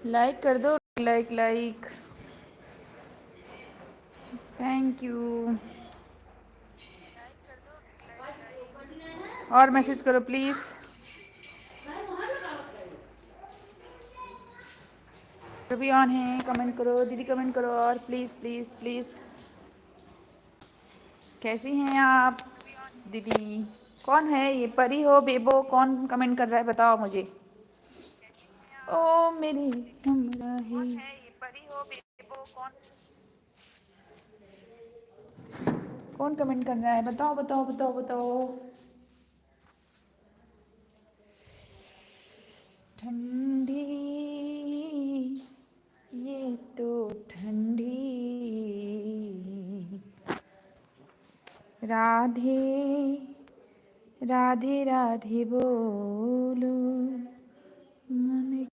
Like कर दो। Like like. Thank you. और मैसेज करो प्लीज़। सभी ऑन है, कमेंट करो दीदी, कमेंट करो और प्लीज़ प्लीज़ प्लीज़। कैसी हैं आप दीदी? कौन है ये, परी हो बेबो? कौन कमेंट कर रहा है बताओ मुझे। ओ मेरी हमरा ही। कौन कमेंट कर रहा है बताओ बताओ बताओ बताओ। ठंडी, ये तो ठंडी राधे राधे राधे बोलो मन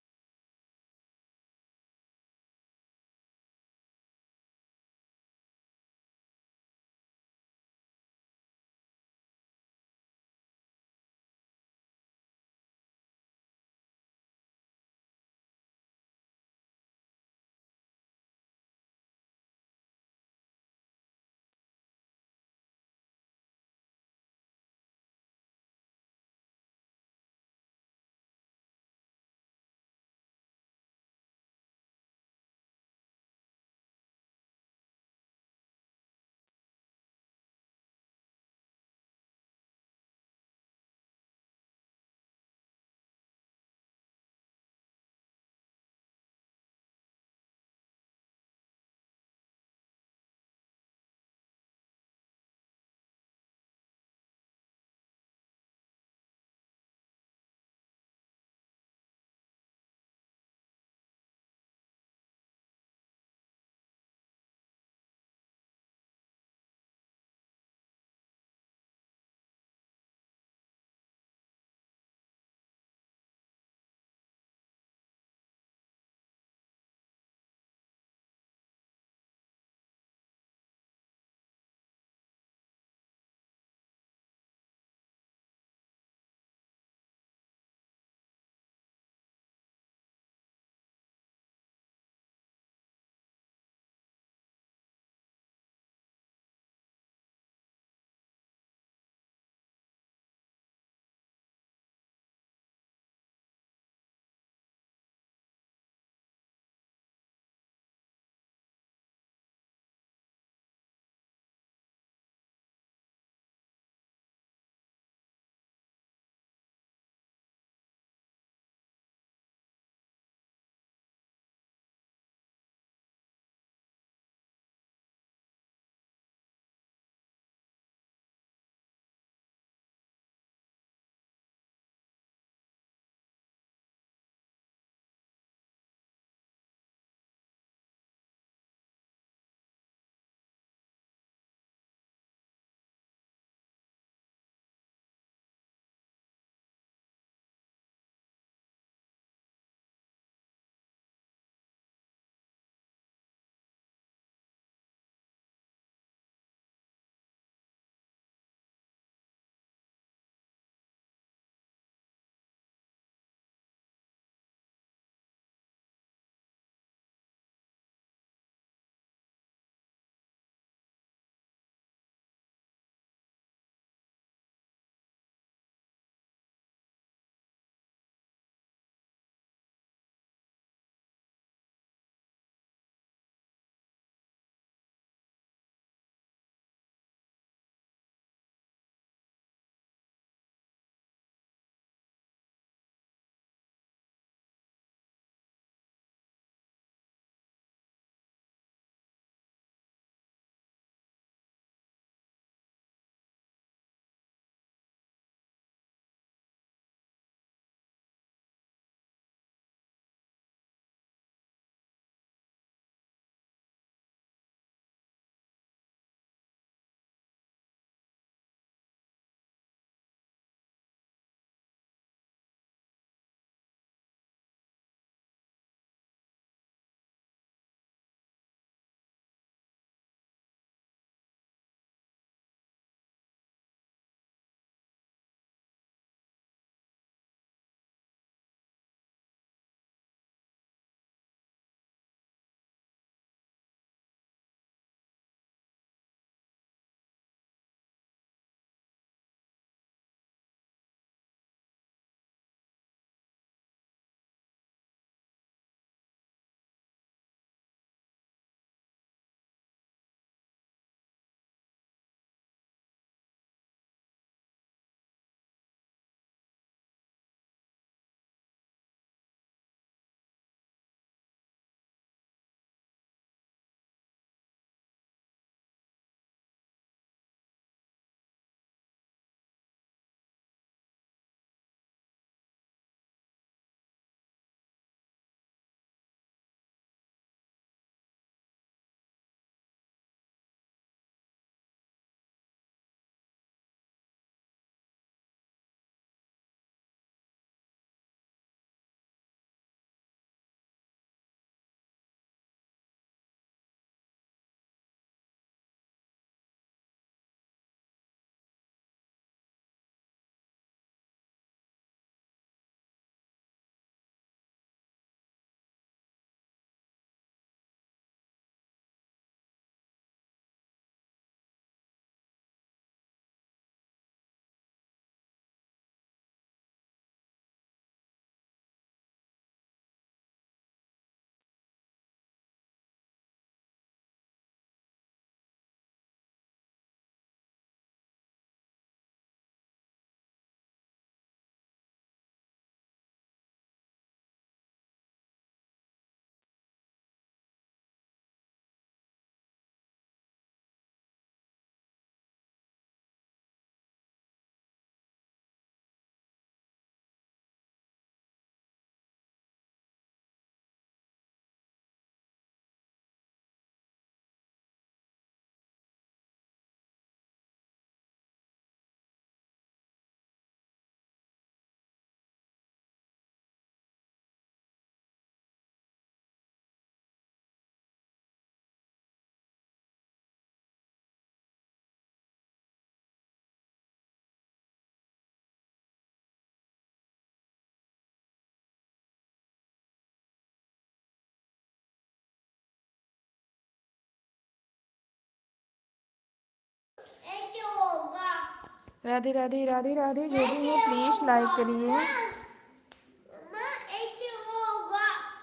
राधे राधे राधे राधे। जो भी है प्लीज लाइक करिए।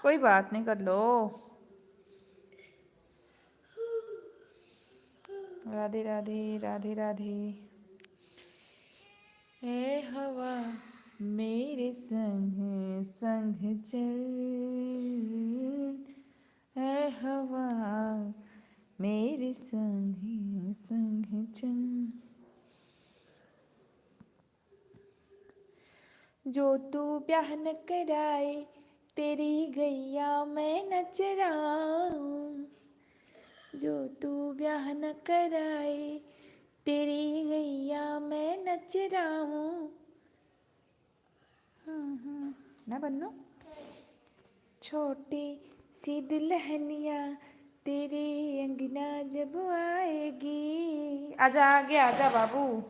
कोई बात नहीं, कर लो। राधे राधे राधे राधे। ए हवा मेरे संग संग चल, ए हवा मेरे संग संग चल। जो तू ब्याह न कराए तेरी गैया मैं न चराऊं, जो तू ब्याह न कराए तेरी गैया मैं न चराऊं। ना बन्नू। छोटी सी दुल्हनिया तेरे अंगना जब आएगी। आजा आगे आजा बाबू।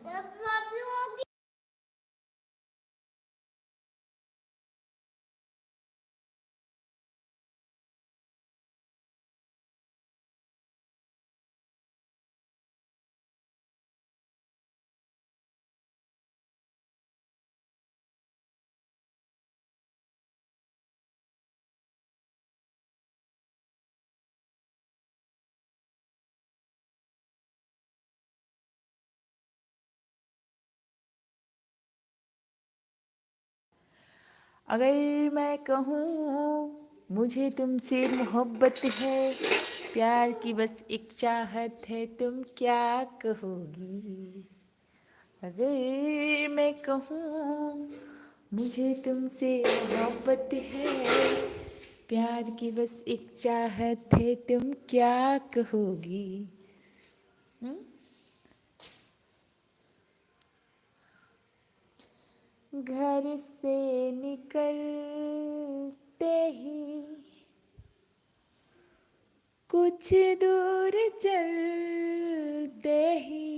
अगर मैं कहूँ मुझे तुमसे मोहब्बत है, प्यार की बस एक चाहत है, तुम क्या कहोगी। अगर मैं कहूँ मुझे तुमसे मोहब्बत है, प्यार की बस एक चाहत है, तुम क्या कहोगी। घर से निकलते ही कुछ दूर चलते ही,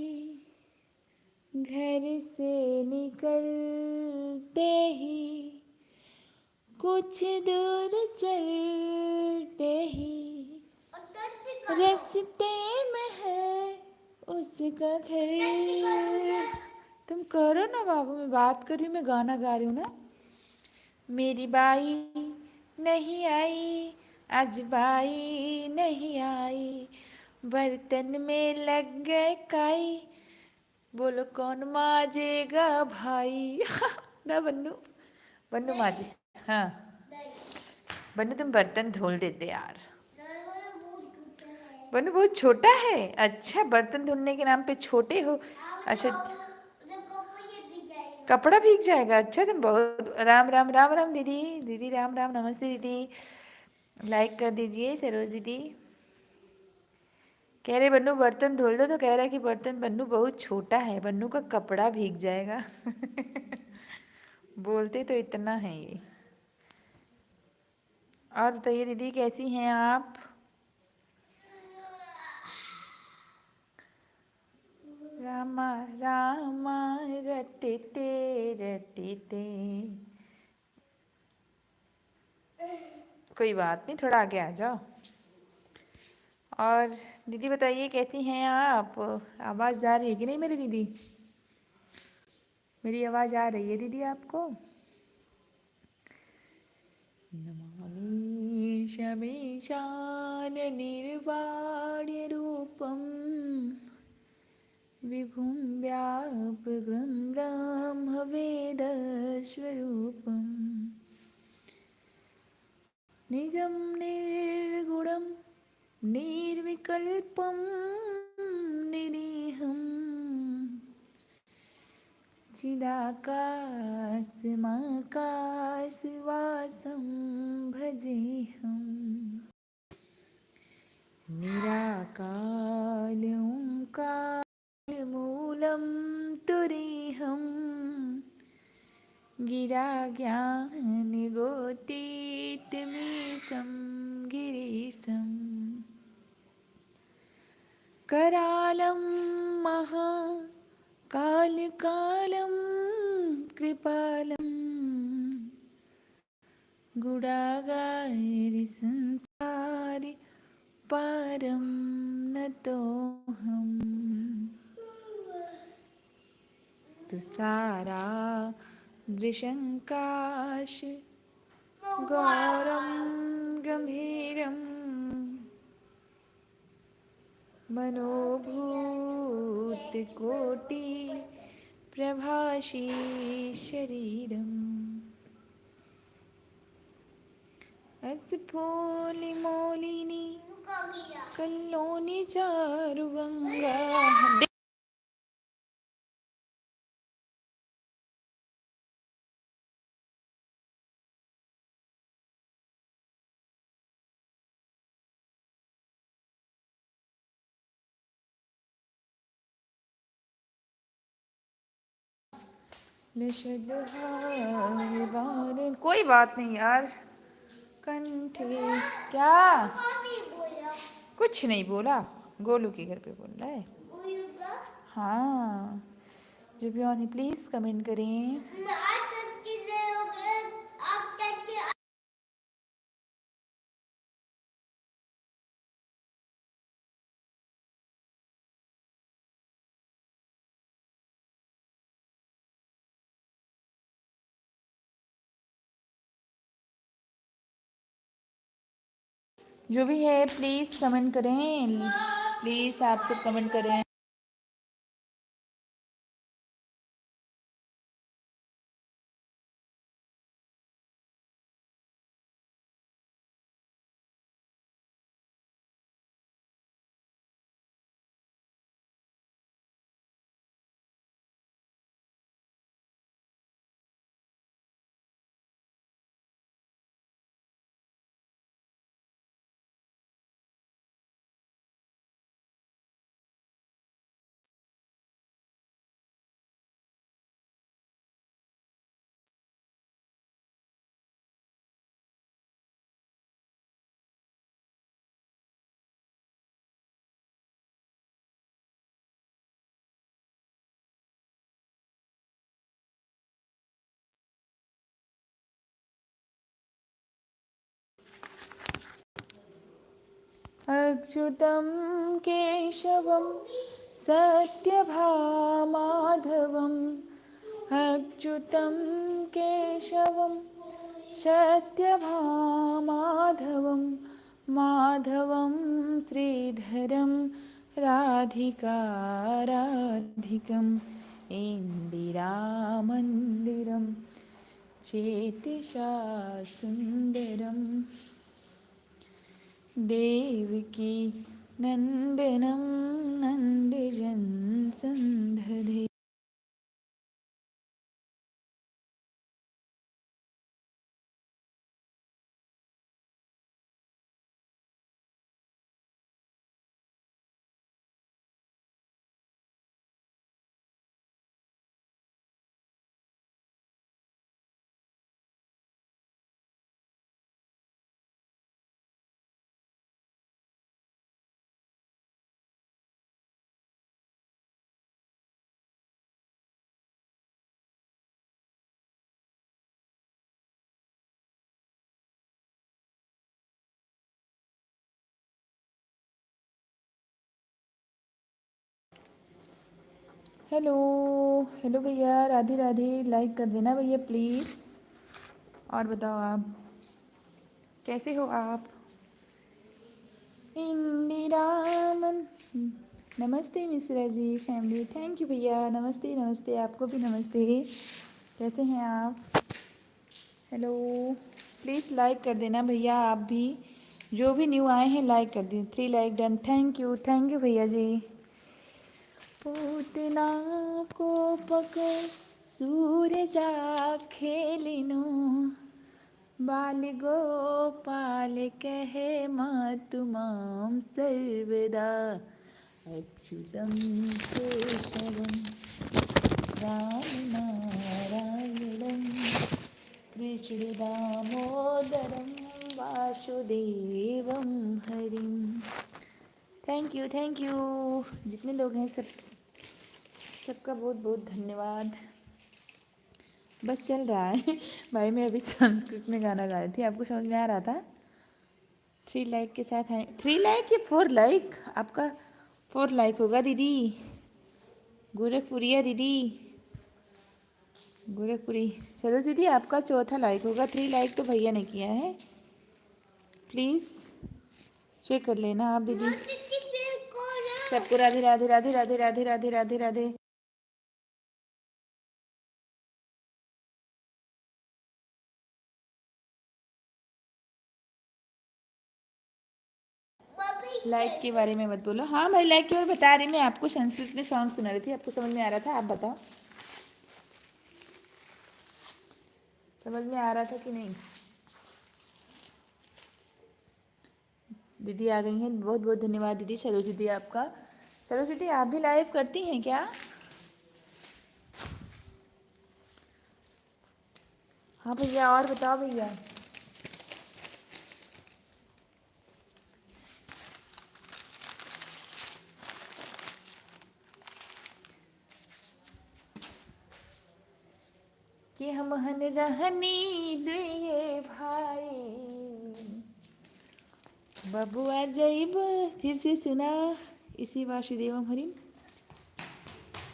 घर से निकलते ही कुछ दूर चलते ही, रास्ते में है उसका घर। तुम करो ना बाबू, मैं बात कर रही हूँ, मैं गाना गा रही हूँ ना। मेरी बाई नहीं आई, आज बाई नहीं आई, बर्तन में लग गए काई, बोलो कौन माजेगा भाई। ना बन्नू, बन्नू माजे। हाँ बन्नू, तुम बर्तन धुल देते यार। बन्नू बहुत छोटा है। अच्छा, बर्तन धुलने के नाम पे छोटे हो। अच्छा, कपड़ा भीग जाएगा। अच्छा, तुम बहुत। राम राम राम राम दीदी। दीदी राम राम, नमस्ते दीदी। लाइक कर दीजिए सरोज दीदी। कह रहे बन्नू बर्तन धुल दो, तो कह रहा है कि बर्तन बन्नू बहुत छोटा है, बन्नू का कपड़ा भीग जाएगा। बोलते तो इतना है ये। और बताइए दीदी, कैसी हैं आप। रामा रामा रटते रटते। कोई बात नहीं, थोड़ा आगे आ जाओ। और दीदी बताइए कैसी हैं आप। आवाज़ जा रही है कि नहीं मेरी दीदी। मेरी आवाज़ आ रही है दीदी आपको। नमामि शमीशान निर्वाण्यरूपं, विभुं व्यापकं ब्रह्मवेदस्वरूपं, निजं निर्गुणं निर्विकल्पं निरीहं, चिदाकाशमाकाशवासं भजेऽहम्, निराकार्योऽङ्कारमूलं तुरीहं, गिराज्ञानगोतीतमीशं गिरीशम्, करालं महाकालकालं कृपालं, गुडागारिसंसारि पारं नतोऽहम्। तुषारा दृशङ्काश गौरं गम्भीरं मनोभूतिकोटि प्रभाषी शरीरम् अस्फुलिमौलिनी कल्लोनी चारुगंगा। कोई बात नहीं यार। कंठे क्या कुछ नहीं बोला, गोलू के घर पे बोल रहा है। हाँ जो भी ऑन प्लीज कमेंट करें। जो भी है प्लीज कमेंट करें, प्लीज आप सब कमेंट करें। अच्युतं केशवं सत्यभामाधवम् अच्युतं केशवं सत्यभामाधवं माधवं श्रीधरं राधिकाराधिकम् इन्दिरामन्दिरं चेतिषा सुन्दरम् देवकी नन्दनं नन्दजन संदधे। हेलो हेलो भैया, राधे राधे। लाइक कर देना भैया प्लीज़। और बताओ आप कैसे हो आप। इंदिरामन नमस्ते Mishra ji family, thank you भैया। नमस्ते नमस्ते, आपको भी नमस्ते। कैसे हैं आप। हेलो प्लीज़ लाइक कर देना भैया आप भी, जो भी न्यू आए हैं लाइक कर दें। 3 लाइक डन, थैंक यू भैया जी। पूतना को पकड़ सूरजा खेलिनो, बाल गोपाल कहे मातुमाम सर्वदा। अच्युतं केशवं रामनारायणं कृष्णदामोदरं वासुदेवं हरिं। थैंक यू जितने लोग हैं सबका बहुत बहुत धन्यवाद। बस चल रहा है भाई। मैं अभी संस्कृत में गाना गा रही थी, आपको समझ में आ रहा था। 3 लाइक के साथ है। 3 लाइक या 4 लाइक, आपका 4 लाइक होगा दीदी, गोरखपुरिया दीदी। गोरखपुरी। सरोज दीदी आपका चौथा लाइक होगा, 3 लाइक तो भैया ने किया है, प्लीज़ चेक कर लेना आप दीदी। सबको राधे राधे राधे राधे राधे राधे राधे राधे। लाइक के बारे में मत बोलो। हाँ भाई, लाइक के बारे में बता रही मैं आपको, संस्कृत में सॉन्ग सुना रही थी, आपको समझ में आ रहा था? आप बताओ, समझ में आ रहा था कि नहीं? दीदी आ गई हैं, बहुत बहुत धन्यवाद दीदी। सरोज दीदी आपका। सरोज दीदी आप भी लाइव करती हैं क्या? हाँ भैया, और बताओ भैया। कि हम हन रहनी दुए भाई, बबुआ जैब। फिर से सुना इसी वासुदेवम हरिम।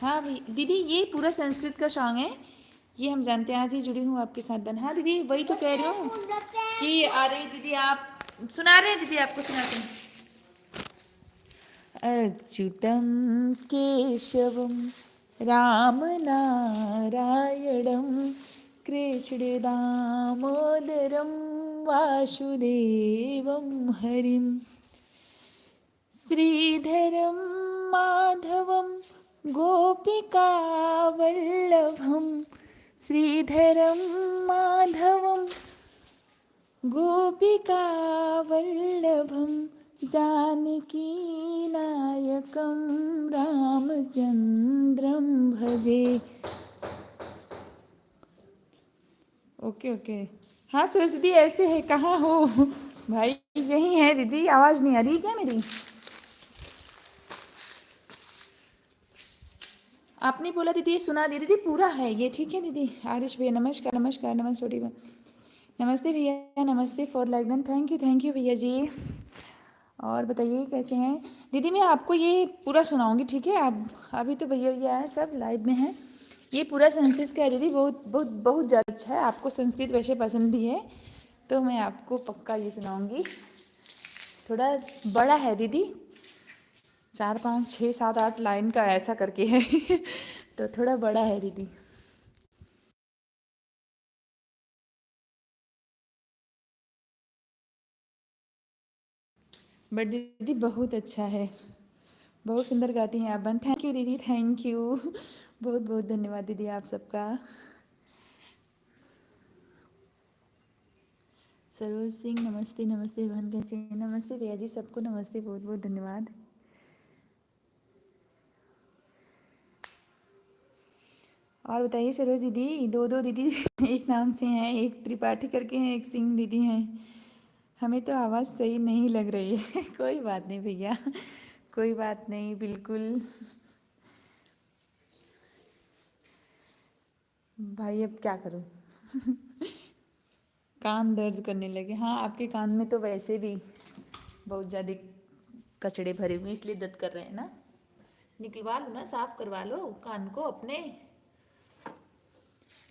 हाँ भाई दीदी, ये पूरा संस्कृत का सॉन्ग है, ये हम जानते हैं। आज ही जुड़ी हूँ आपके साथ बन। हाँ दीदी, वही तो कह रही हूँ कि आ रही दीदी, आप सुना रहे हैं दीदी, आपको सुनाते हैं। अच्युतं केशवं रामनारायणं कृष्णदामोदरं वासुदेवं हरिं, श्रीधरं माधवं गोपिकावल्लभं, श्रीधरं माधवं गोपिकावल्लभं, जानकीनायकं रामचन्द्रं भजे। Okay okay. हाँ सरस दीदी, ऐसे है, कहाँ हो भाई? यहीं है दीदी, आवाज़ नहीं आ रही क्या मेरी? आपने बोला दीदी, ये सुना दी दीदी, पूरा है ये, ठीक है दीदी। आरिश भैया नमस्कार नमस्कार, नमस्ते नमस्ते भैया, नमस्ते for like done, thank you भैया जी। और बताइए कैसे हैं दीदी? मैं आपको ये पूरा सुनाऊंगी, ठीक है? आप अभी तो भैया भैया हैं, सब लाइव में हैं। ये पूरा संस्कृत का है दीदी, बहुत बहुत बहुत ज़्यादा अच्छा है। आपको संस्कृत वैसे पसंद भी है, तो मैं आपको पक्का ये सुनाऊंगी। थोड़ा बड़ा है दीदी, 4 5 6 7 8 लाइन का ऐसा करके है तो थोड़ा बड़ा है दीदी। बट दीदी बहुत अच्छा है, बहुत सुंदर गाती हैं आप बन। थैंक यू दीदी, थैंक यू बहुत बहुत धन्यवाद दीदी आप सबका। सरोज सिंह नमस्ते, नमस्ते बहन कैसे हैं? नमस्ते भैया जी, सबको नमस्ते, बहुत बहुत धन्यवाद। और बताइए सरोज दीदी, दो दो दीदी एक नाम से हैं, एक त्रिपाठी करके हैं, एक सिंह दीदी हैं। हमें तो आवाज़ सही नहीं लग रही है कोई बात नहीं भैया, कोई बात नहीं, बिल्कुल। भाई अब क्या करूँ कान दर्द करने लगे। हाँ, आपके कान में तो वैसे भी बहुत ज़्यादा कचड़े भरे हुए, इसलिए दर्द कर रहे हैं ना। निकलवा लो ना, साफ करवा लो कान को अपने।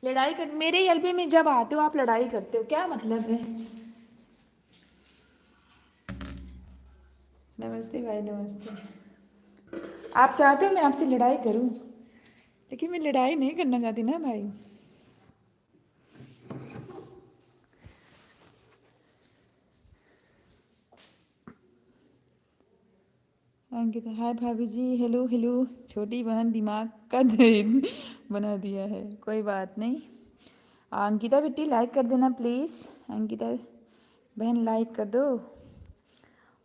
लड़ाई कर, मेरे एल्बे में जब आते हो आप लड़ाई करते हो, क्या मतलब है? नमस्ते भाई, नमस्ते। आप चाहते हो मैं आपसे लड़ाई करूं, लेकिन मैं लड़ाई नहीं करना चाहती ना भाई। अंकिता हाय भाभी जी, हेलो हेलो। छोटी बहन दिमाग का दही बना दिया है, कोई बात नहीं। अंकिता बेटी लाइक कर देना प्लीज़, अंकिता बहन लाइक कर दो।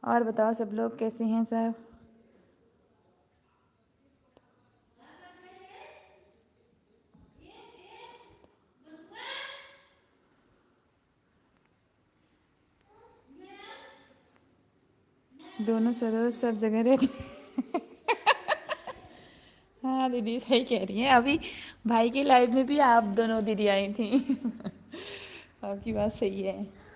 और बताओ सब लोग कैसे हैं सब? दोनों सरोज सब जगह रहती। हाँ दीदी सही कह रही हैं, अभी भाई के लाइफ में भी आप दोनों दीदी आई थी आपकी बात सही है।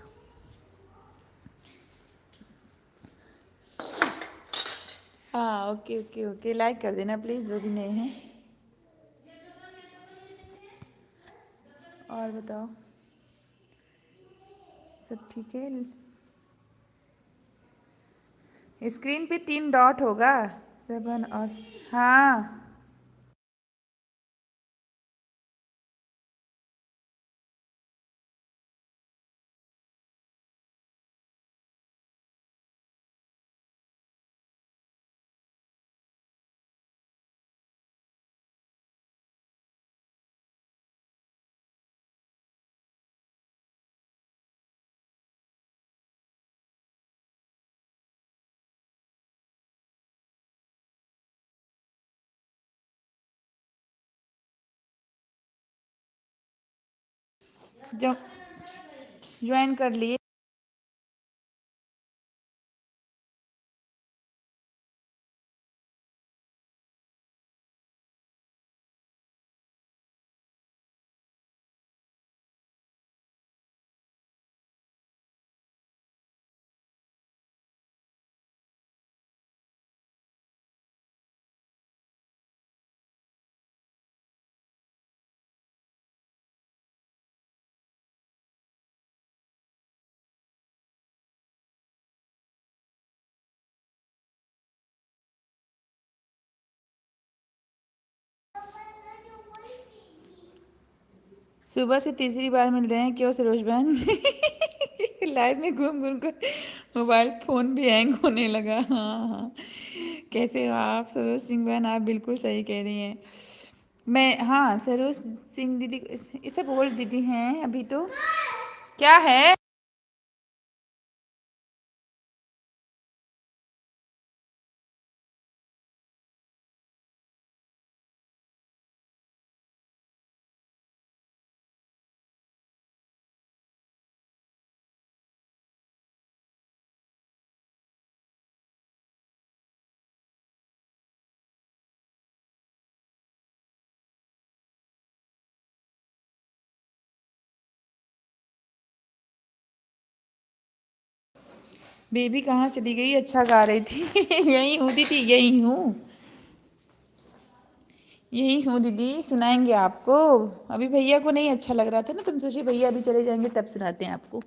हाँ ओके ओके ओके, लाइक कर देना प्लीज़, वो भी नए हैं। और बताओ, सब ठीक है? स्क्रीन पे 3 डॉट होगा, 7 और हाँ। जो ज्वाइन कर लिए। सुबह से तीसरी बार मिल रहे हैं, क्यों सरोज बहन? लाइव में घूम घूम कर मोबाइल फोन भी हैंग होने लगा। हाँ हाँ, कैसे हो आप सरोज सिंह बहन? आप बिल्कुल सही कह रही हैं। मैं, हाँ, सरोज सिंह दीदी इसे बोल दीदी हैं अभी तो। क्या है? बेबी कहाँ चली गई? अच्छा गा रही थी। यही हूँ दीदी, यही हूँ, यही हूँ दीदी, सुनाएंगे आपको। अभी भैया को नहीं अच्छा लग रहा था ना, तुम सोचिए भैया अभी चले जाएंगे तब सुनाते हैं आपको।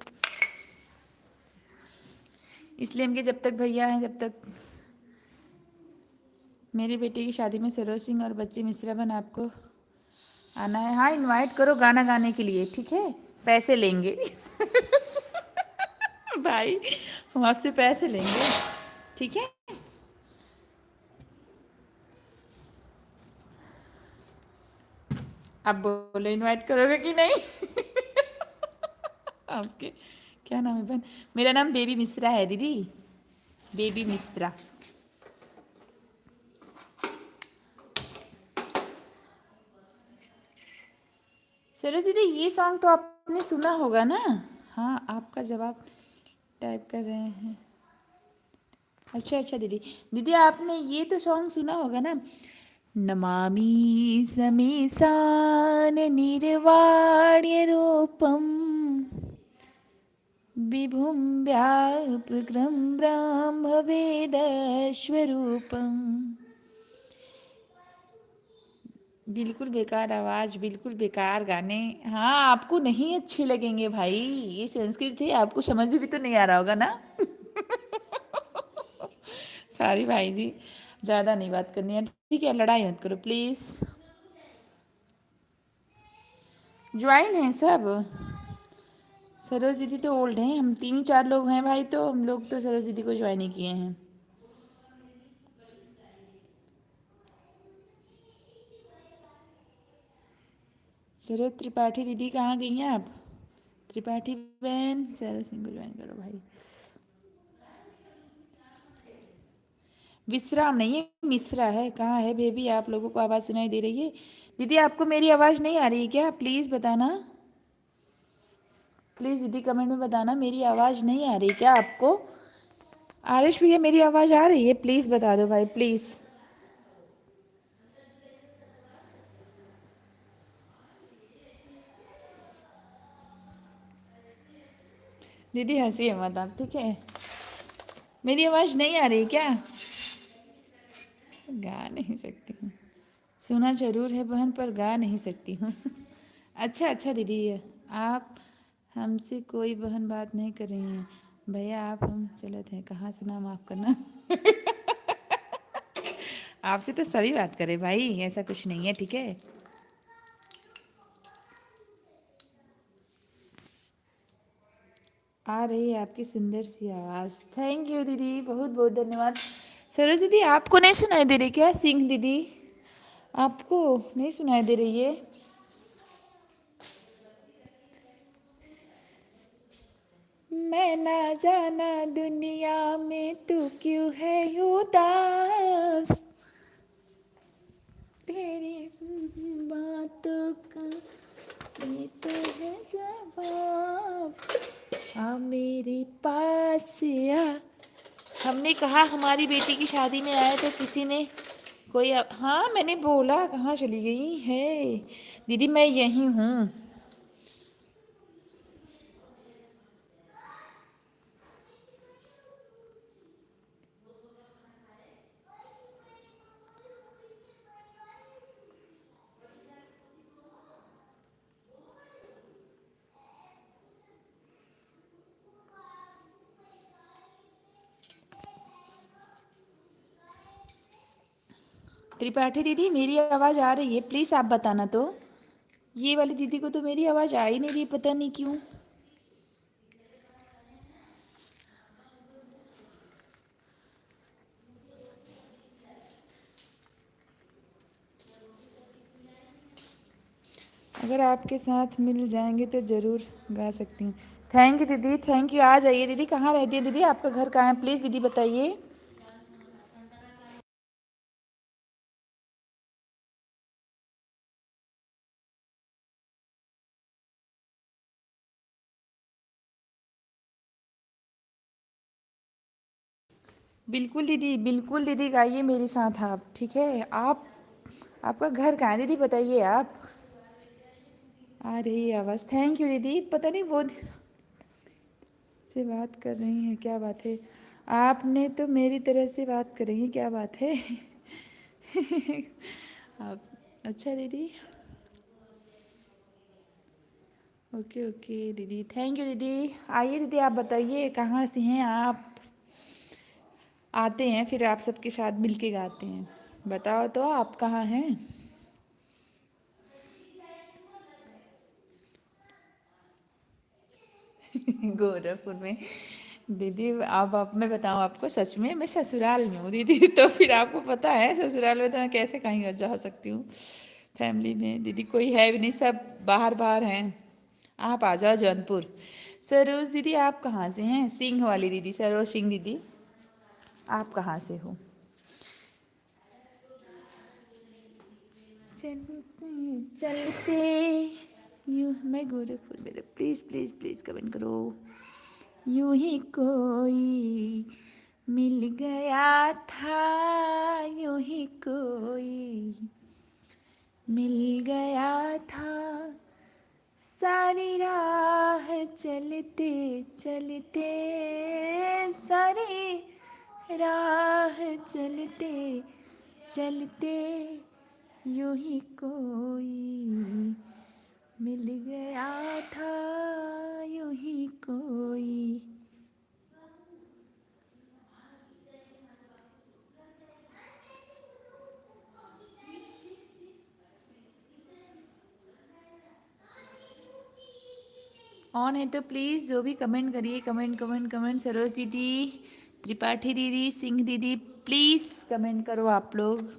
इसलिए हम कि जब तक भैया हैं जब तक। मेरी बेटी की शादी में सरोज सिंह और बच्ची मिश्रा बन आपको आना है। हाँ, इनवाइट करो गाना गाने के लिए, ठीक है? पैसे लेंगे। भाई, हम आपसे पैसे लेंगे, ठीक है? अब बोलो इनवाइट करोगे कि नहीं? आपके क्या नाम है बहन? मेरा नाम बेबी मिश्रा है दीदी, बेबी मिश्रा। सरोज दीदी, ये सॉन्ग तो आपने सुना होगा ना? हाँ, आपका जवाब टाइप कर रहे हैं। अच्छा अच्छा दीदी, दीदी आपने ये तो सॉन्ग सुना होगा ना, नमामि समीसान निर्वाण्य रूपम विभुं व्यापकं ब्रह्मवेदस्वरूपम। बिल्कुल बेकार आवाज़, बिल्कुल बेकार गाने। हाँ, आपको नहीं अच्छे लगेंगे भाई, ये संस्कृत है, आपको समझ में भी तो नहीं आ रहा होगा ना। सॉरी भाई जी, ज़्यादा नहीं बात करनी है, ठीक है? लड़ाई मत करो प्लीज़। ज्वाइन हैं सब। सरोज दीदी तो ओल्ड हैं, हम 3 4 लोग हैं भाई, तो हम लोग तो सरोज दीदी को ज्वाइन ही किए हैं। सरोज त्रिपाठी दीदी कहाँ गई हैं आप? त्रिपाठी बहन, सरोज सिंह को ज्वाइन करो भाई। विश्राम नहीं है, मिश्रा है। कहाँ है बेबी? आप लोगों को आवाज़ सुनाई दे रही है? दीदी आपको मेरी आवाज़ नहीं आ रही है क्या? प्लीज़ बताना, प्लीज़ दीदी कमेंट में बताना, मेरी आवाज़ नहीं आ रही क्या आपको? आरिश भैया मेरी आवाज़ आ रही है? प्लीज़ बता दो भाई, प्लीज़। दीदी हंसिए मत आप, ठीक है? मेरी आवाज़ नहीं आ रही क्या? गा नहीं सकती हूँ, सुना जरूर है बहन पर गा नहीं सकती हूँ। अच्छा अच्छा दीदी, आप हमसे कोई बहन बात नहीं कर रही हैं भैया, आप हम चलत हैं कहाँ से, नाम माफ़ करना। आपसे तो सभी बात करें भाई, ऐसा कुछ नहीं है, ठीक है। आ रही है आपकी सुंदर सी आवाज़। थैंक यू दीदी, बहुत बहुत धन्यवाद। सरोज दीदी आपको नहीं सुनाई दे रही क्या? सिंह दीदी आपको नहीं सुनाई दे रही है? मैं ना जाना दुनिया में तू क्यों है उदास, तेरी बातों का ये तो है जवाब, आ मेरे पास आ। हमने कहा हमारी बेटी की शादी में आए तो किसी ने कोई हाँ मैंने बोला, कहाँ चली गई है दीदी, मैं यहीं हूँ। त्रिपाठी दीदी मेरी आवाज़ आ रही है? प्लीज़ आप बताना तो। ये वाली दीदी को तो मेरी आवाज़ आ ही नहीं रही, पता नहीं क्यों। अगर आपके साथ मिल जाएंगे तो ज़रूर गा सकती हूँ। थैंक यू दीदी, थैंक यू। आ जाइए दीदी। कहाँ रहती है दीदी? आपका घर कहाँ है? प्लीज़ दीदी बताइए। बिल्कुल दीदी, बिल्कुल दीदी, गाइए मेरे साथ आप, ठीक है। आप आपका घर कहाँ है दीदी, बताइए आप। आ रही है आवाज़। थैंक यू दीदी। पता नहीं वो से बात कर रही हैं, क्या बात है? आपने तो मेरी तरह से बात कर रही हैं, क्या बात है? आप अच्छा दीदी, ओके ओके दीदी, थैंक यू दीदी। आइए दीदी आप बताइए कहाँ से हैं आप? आते हैं फिर आप सबके साथ मिल के गाते हैं। बताओ तो आप कहाँ हैं? गोरखपुर में? दीदी अब मैं बताऊँ आपको, सच में मैं ससुराल में हूँ दीदी। तो फिर आपको पता है ससुराल में तो मैं कैसे कहीं और जा सकती हूँ। फैमिली में दीदी कोई है भी नहीं, सब बाहर बाहर हैं। आप आ जाओ जौनपुर। सरोज दीदी आप कहाँ से हैं? सिंह वाली दीदी, सरोज सिंह दीदी, आप कहाँ से हो? चलते चलते यूँ, मैं गोरखपुर मेरे, प्लीज़ प्लीज़ प्लीज़ कमेंट करो। यूं ही कोई मिल गया था, यूं ही कोई मिल गया था, सारी राह चलते चलते, सारी राह चलते चलते, यूं ही कोई मिल गया था, यूं ही कोई। ऑन है तो प्लीज़ जो भी कमेंट करिए, कमेंट कमेंट कमेंट। सरोज दीदी, त्रिपाठी दीदी, सिंह दीदी, प्लीज़ कमेंट करो आप लोग।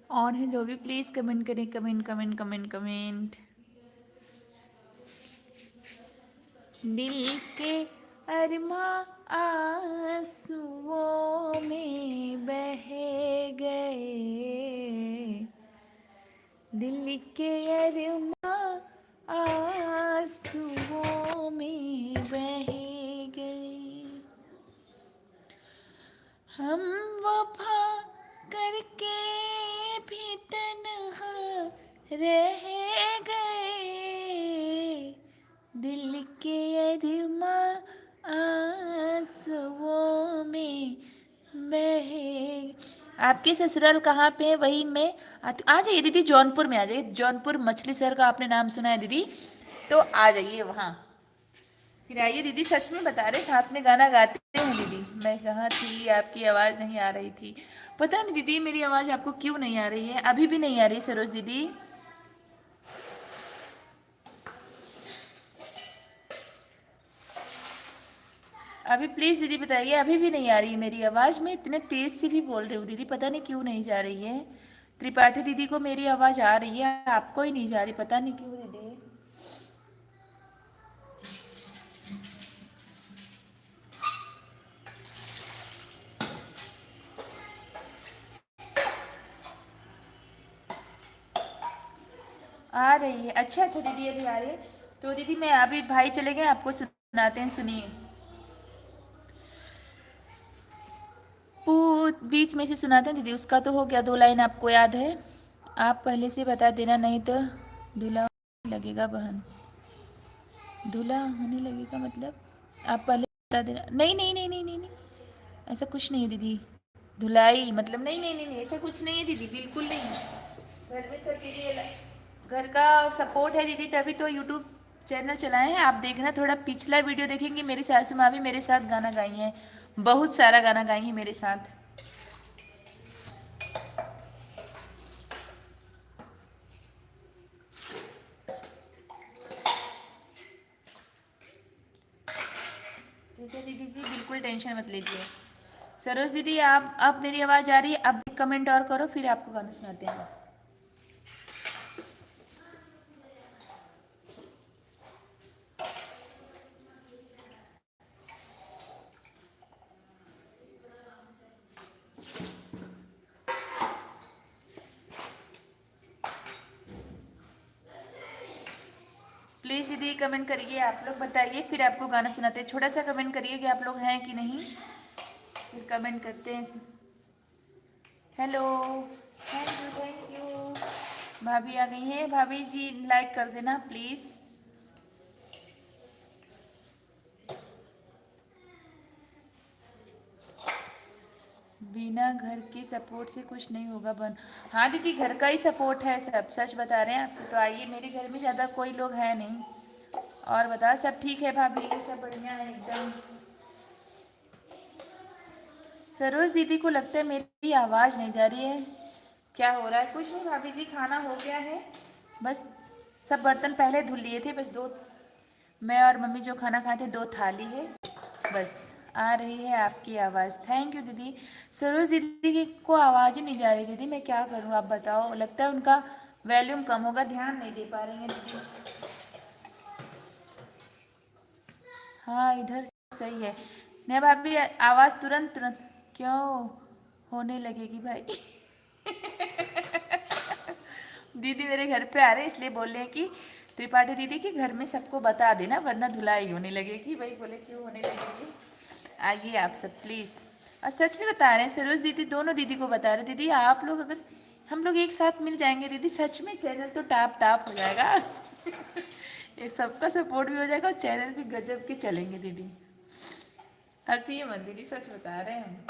ऑन है जो भी प्लीज़ कमेंट करें, कमेंट कमेंट कमेंट कमेंट। दिल के अरमा आंसुओं में बह गए, दिल के अरमा आंसुओं में हम वफा करके भी तन्हा रह गए, दिल के अरमां आंसुओं में बहे। आपके ससुराल कहाँ पे है? वही मैं आ जाइए दीदी, जौनपुर में आ जाइए। जौनपुर मछली शहर का आपने नाम सुना है दीदी, तो आ जाइए वहाँ। फिर आइए दीदी, सच में बता रहे साथ में गाना गाते हैं दीदी। मैं कहाँ थी, आपकी आवाज़ नहीं आ रही थी। पता नहीं दीदी मेरी आवाज़ आपको क्यों नहीं आ रही है, अभी भी नहीं आ रही सरोज दीदी। अभी प्लीज़ दीदी बताइए, अभी भी नहीं आ रही है मेरी आवाज़। मैं इतने तेज़ से भी बोल रही हूँ दीदी, पता नहीं क्यों नहीं जा रही है। त्रिपाठी दीदी को मेरी आवाज़ आ रही है, आपको ही नहीं जा रही, पता नहीं क्यों दीदी। आ रही है, अच्छा अच्छा दीदी अभी आ रही है। तो दीदी मैं अभी, भाई चले गए, आपको सुनाते हैं, सुनिए। बीच में से सुनाते हैं दीदी, उसका तो हो गया, 2 लाइन आपको याद है? आप पहले से बता देना, नहीं तो धुला होने लगेगा बहन। धुला होने लगेगा मतलब आप पहले बता देना। नहीं नहीं नहीं नहीं नहीं नहीं, ऐसा कुछ नहीं है दीदी। धुलाई मतलब नहीं नहीं नहीं नहीं, ऐसा कुछ नहीं है दीदी, बिल्कुल नहीं। घर में सब दीदी घर का सपोर्ट है दीदी, तभी तो यूट्यूब चैनल चलाए हैं। आप देखना, थोड़ा पिछला वीडियो देखेंगे, मेरी सासू माँ भी मेरे साथ गाना गाई हैं, बहुत सारा गाना गाई हैं मेरे साथ। ठीक है दीदी जी, बिल्कुल टेंशन मत लीजिए। सरोज दीदी आप, अब मेरी आवाज़ आ रही है? अब एक कमेंट और करो, फिर आपको गाना सुनाते हैं। प्लीज़ दीदी कमेंट करिए, आप लोग बताइए, फिर आपको गाना सुनाते हैं। छोटा सा कमेंट करिए कि आप लोग हैं कि नहीं, फिर कमेंट करते हैं। Hello, thank you thank you. भाभी आ गई हैं, भाभी जी लाइक कर देना प्लीज़। बिना घर के सपोर्ट से कुछ नहीं होगा बन। हाँ दीदी, घर का ही सपोर्ट है सब, सच बता रहे हैं आपसे। तो आइए, मेरे घर में ज़्यादा कोई लोग है नहीं। और बता, सब ठीक है भाभी? सब बढ़िया है एकदम। सरोज दीदी को लगता है मेरी आवाज़ नहीं जा रही है, क्या हो रहा है? कुछ नहीं भाभी जी, खाना हो गया है, बस सब बर्तन पहले धुल लिए थे, बस दो, मैं और मम्मी जो खाना खाए थे, 2 थाली है बस। आ रही है आपकी आवाज़, थैंक यू दीदी। सरोज दीदी की को आवाज़ ही नहीं जा रही दीदी, मैं क्या करूँ आप बताओ? लगता है उनका वॉल्यूम कम होगा, ध्यान नहीं दे पा रही हैं दीदी। हाँ इधर सही है। मैं भाभी आवाज़ तुरंत तुरंत क्यों होने लगेगी भाई? दीदी मेरे घर पे आ रहे हैं, इसलिए बोल रहे हैं कि त्रिपाठी दीदी के घर में सबको बता देना, वरना धुलाई होने लगेगी। भाई बोले क्यों होने लगेगी? आइए आप सब प्लीज़। और सच में बता रहे हैं, सरोज दीदी दोनों दीदी को बता रहे, दीदी आप लोग अगर हम लोग एक साथ मिल जाएंगे दीदी, सच में चैनल तो टाप टाप हो जाएगा। ये सबका सपोर्ट भी हो जाएगा और चैनल भी गजब के चलेंगे दीदी। हंसी मत दीदी, सच बता रहे हैं।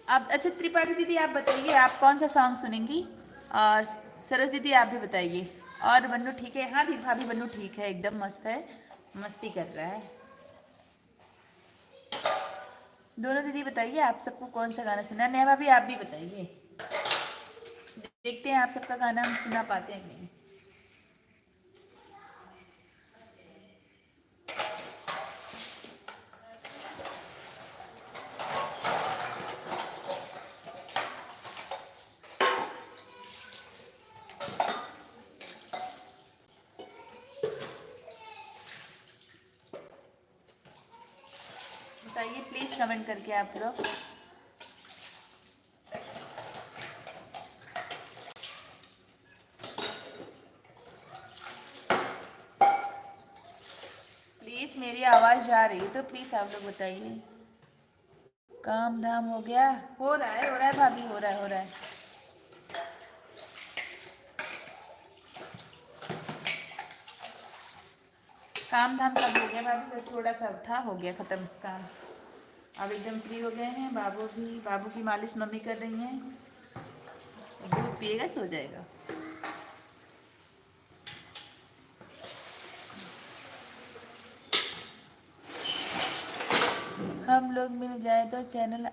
आप अच्छा त्रिपाठी दीदी आप बताइए, आप कौन सा सॉन्ग सुनेंगी? और सरोज दीदी आप भी बताइए। और बन्नू ठीक है? हाँ दीदी भाभी, बन्नू ठीक है, एकदम मस्त है, मस्ती कर रहा है। दोनों दीदी बताइए, आप सबको कौन सा गाना सुना है? नया भाभी आप भी बताइए, देखते हैं आप सबका गाना हम सुना पाते हैं कि नहीं। बताइए प्लीज़ कमेंट करके आप लोग। प्लीज़ मेरी आवाज़ जा रही है तो प्लीज़ आप लोग बताइए। काम धाम हो गया? हो रहा है भाभी, हो रहा है। काम धाम सब हो गया भाभी, बस थोड़ा सा था, हो गया ख़त्म काम। अब एकदम फ्री हो गए हैं। बाबू की मालिश मम्मी कर रही हैं। दूध पिएगा सो जाएगा। हम लोग मिल जाए तो चैनल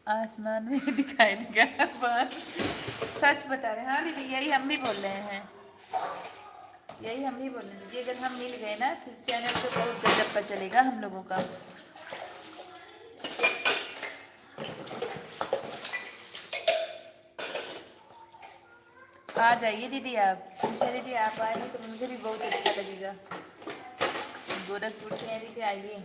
आसमान में दिखाई देगा। बस सच बता रहे हैं। हाँ दीदी, यही हम भी बोल रहे हैं, यही हम भी बोल रहे हैं दीदी। अगर हम मिल गए ना फिर चैनल तो बहुत गजब का चलेगा हम लोगों का। आ जाइए दीदी आप, मुझे दीदी आप आएंगे तो मुझे भी बहुत अच्छा लगेगा। गोरखपुर से हैं दीदी, आइए।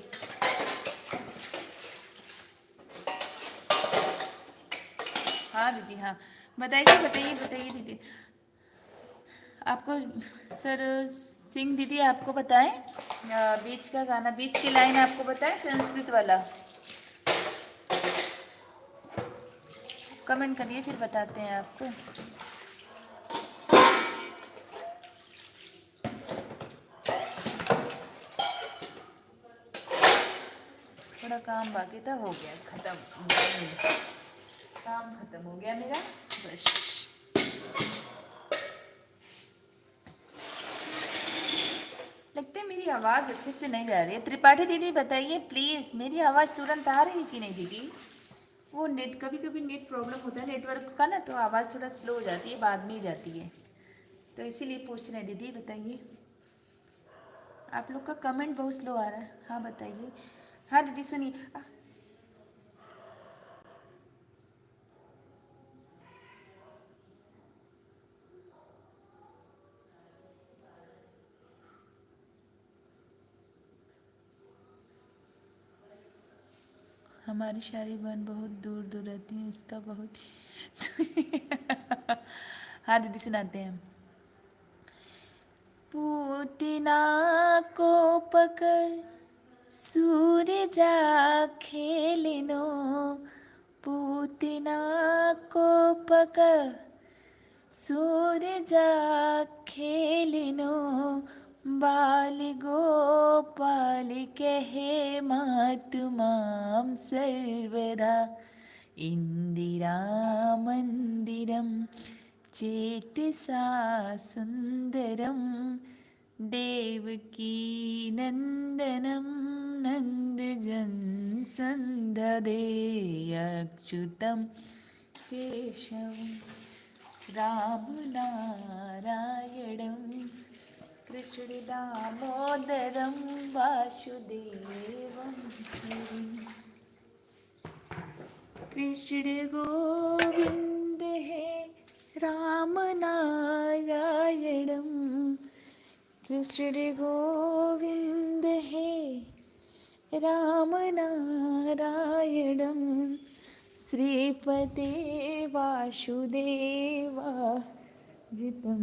हाँ दीदी हाँ, बताइए बताइए बताइए दीदी। आपको सर सिंह दीदी आपको बताएं, बीच का गाना, बीच की लाइन आपको बताएं संस्कृत वाला? कमेंट करिए फिर बताते हैं आपको। थोड़ा काम बाकी था, हो गया ख़त्म। काम ख़त्म हो गया मेरा, बस। लगता है मेरी आवाज़ अच्छे से नहीं जा रही है। त्रिपाठी दीदी बताइए प्लीज़, मेरी आवाज़ तुरंत आ रही है कि नहीं दीदी? वो नेट, कभी कभी नेट प्रॉब्लम होता है नेटवर्क का ना, तो आवाज़ थोड़ा स्लो हो जाती है, बाद में ही जाती है। तो इसीलिए पूछ रहे हैं दीदी, बताइए। आप लोग का कमेंट बहुत स्लो आ रहा है। हाँ बताइए। हाँ दीदी सुनिए। हमारी शादी बहन बहुत दूर दूर रहती है, इसका बहुत हाँ दीदी सुनाते हैं। पूतना को पकड़ सूरजा खेलिनो, पूतना को पकड़ सूरजा खेलिनो, बाल गोपाल कहे मातुमाम सर्वदा, इंदिरा मंदिरम चेतसा सुंदरम, देवकी नंदनम नंदजन संददे, अच्युतम केशवम राम नारायणं कृष्ण दामोदरं वासुदेवं, कृष्ण गोविंद हे राम नारायणं, कृष्ण गोविंद हे राम नारायणं, श्रीपते वासुदेवा जितं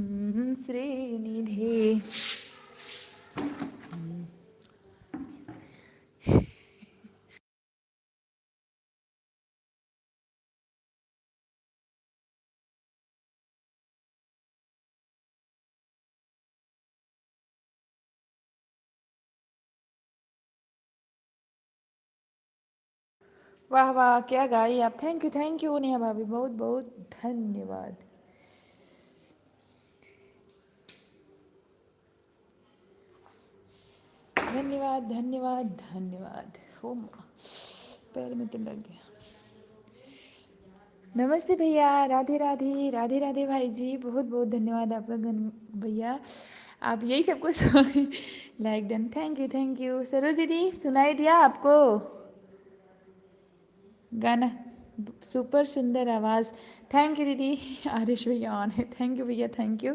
श्रीनिधे। वाह वाह, क्या गाई आप। थैंक यू नेहा भाभी, बहुत बहुत धन्यवाद। धन्यवाद धन्यवाद धन्यवाद। हो पैर में तो लग गया। नमस्ते भैया, राधे राधे राधे राधे भाई जी, बहुत बहुत धन्यवाद आपका भैया। आप यही सब कुछ like done, thank you. Saroj दीदी सुनाई दिया आपको गाना? सुपर सुंदर आवाज़। थैंक यू दीदी। आरिश भैया ऑन है, थैंक यू भैया, थैंक यू।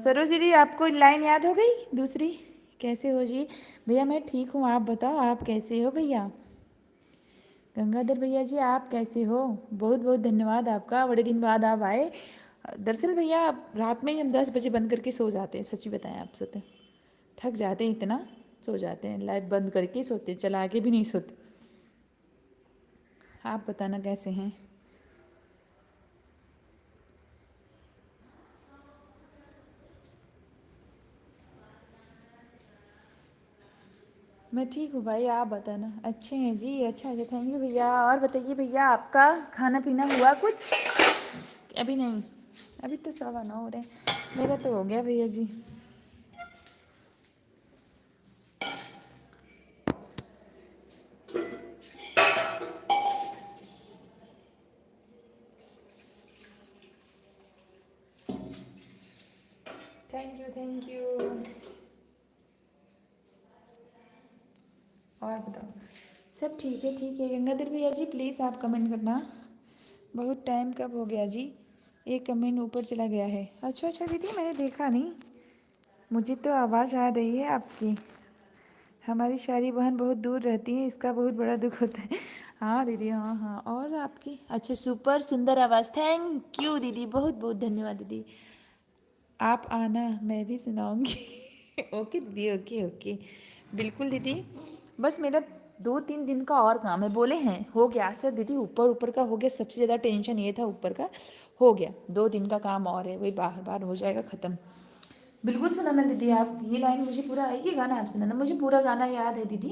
सरोज दीदी आपको लाइन याद हो गई दूसरी? कैसे हो जी? भैया मैं ठीक हूँ, आप बताओ आप कैसे हो भैया? गंगाधर भैया जी आप कैसे हो? बहुत बहुत धन्यवाद आपका, बड़े दिन बाद आप आए। दरअसल भैया रात में ही हम 10 बजे बंद करके सो जाते हैं, सच्ची बताएं आप, सोते थक जाते हैं इतना। सो जाते हैं, लाइव बंद करके ही सोते, चला के भी नहीं सोते। आप बताना कैसे हैं। मैं ठीक हूँ भाई, आप बताना। अच्छे हैं जी, अच्छा है, थैंक यू भैया। और बताइए भैया, आपका खाना पीना हुआ कुछ? अभी नहीं, अभी तो 9:15 हो रहे हैं। मेरा तो हो गया भैया जी। Thank you thank you. और बताओ। सब ठीक है गंगाधर भैया जी, प्लीज़ आप कमेंट करना। बहुत टाइम कब हो गया जी, एक कमेंट ऊपर चला गया है। अच्छा दीदी, मैंने देखा नहीं। मुझे तो आवाज़ आ रही है आपकी। हमारी शारी बहन बहुत दूर रहती है, इसका बहुत बड़ा दुख होता है। हाँ दीदी, हाँ। और आपकी अच्छा सुपर सुंदर आवाज़, थैंक यू दीदी, बहुत बहुत धन्यवाद दीदी। आप आना, मैं भी सुनाऊंगी। ओके दीदी, ओके। बिल्कुल दीदी। बस मेरा 2-3 दिन का और काम है, बोले हैं हो गया सर दीदी, ऊपर का हो गया। सबसे ज़्यादा टेंशन ये था ऊपर का, हो गया। 2 दिन का काम और है, वही बाहर बाहर हो जाएगा ख़त्म। बिल्कुल सुनाना दीदी आप, ये लाइन मुझे पूरा, ये गाना आप सुनाना, मुझे पूरा गाना याद है दीदी।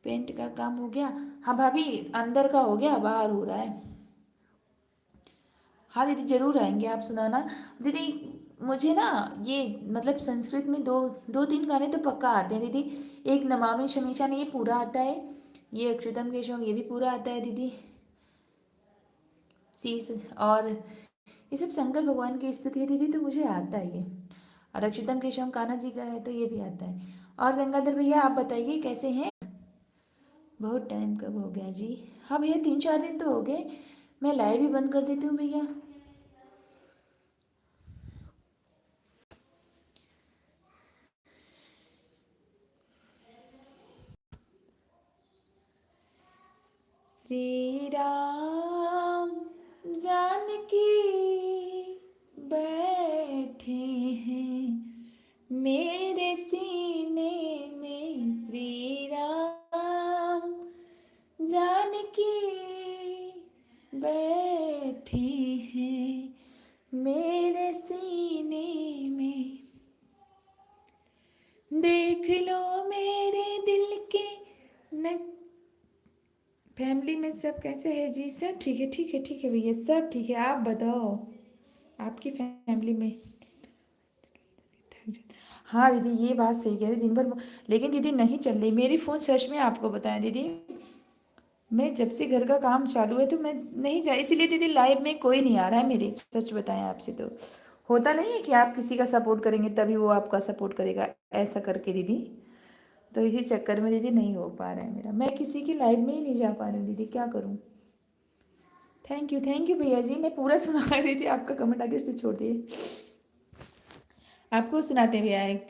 पेंट का काम हो गया। हाँ भाभी, अंदर का हो गया, बाहर हो रहा है। हाँ दीदी ज़रूर आएंगे, आप सुनाना दीदी। मुझे ना ये मतलब संस्कृत में 2-3 गाने तो पक्का आते हैं दीदी। एक नमामि शमीशान, ये पूरा आता है। ये अच्युतम केशवम, ये भी पूरा आता है दीदी। शीस, और ये सब शंकर भगवान की स्तुति है दीदी, तो मुझे आता है ये। और अच्युतम केशवम कान्हा जी का है, तो ये भी आता है। और गंगाधर भैया आप बताइए कैसे हैं। बहुत टाइम कब हो गया जी। हाँ भैया, 3-4 दिन तो हो गए। मैं लाइव भी बंद कर देती हूँ भैया। श्री राम जानकी बैठे हैं मेरे सीने में, श्री राम जानकी बैठे हैं मेरे सीने में। देख लो मेरे दिल के न। फैमिली में सब कैसे है जी? सब ठीक है भैया, सब ठीक है। आप बताओ, आपकी फैमिली में। हाँ दीदी, ये बात सही कह रही, दिन भर। लेकिन दीदी नहीं चल रही मेरी फ़ोन, सच में आपको बताएं दीदी। मैं जब से घर का काम चालू है तो मैं नहीं जा, इसीलिए दीदी लाइव में कोई नहीं आ रहा है मेरे, सच बताएं आपसे तो। होता नहीं है कि आप किसी का सपोर्ट करेंगे तभी वो आपका सपोर्ट करेगा, ऐसा करके दीदी। तो इसी चक्कर में दीदी नहीं हो पा रहा है मेरा, मैं किसी की लाइव में ही नहीं जा पा रही हूँ दीदी, क्या करूँ। थैंक यू भैया जी, मैं पूरा सुना रही थी, आपका कमेंट आगे से छोड़ दिए। आपको सुनाते भैया एक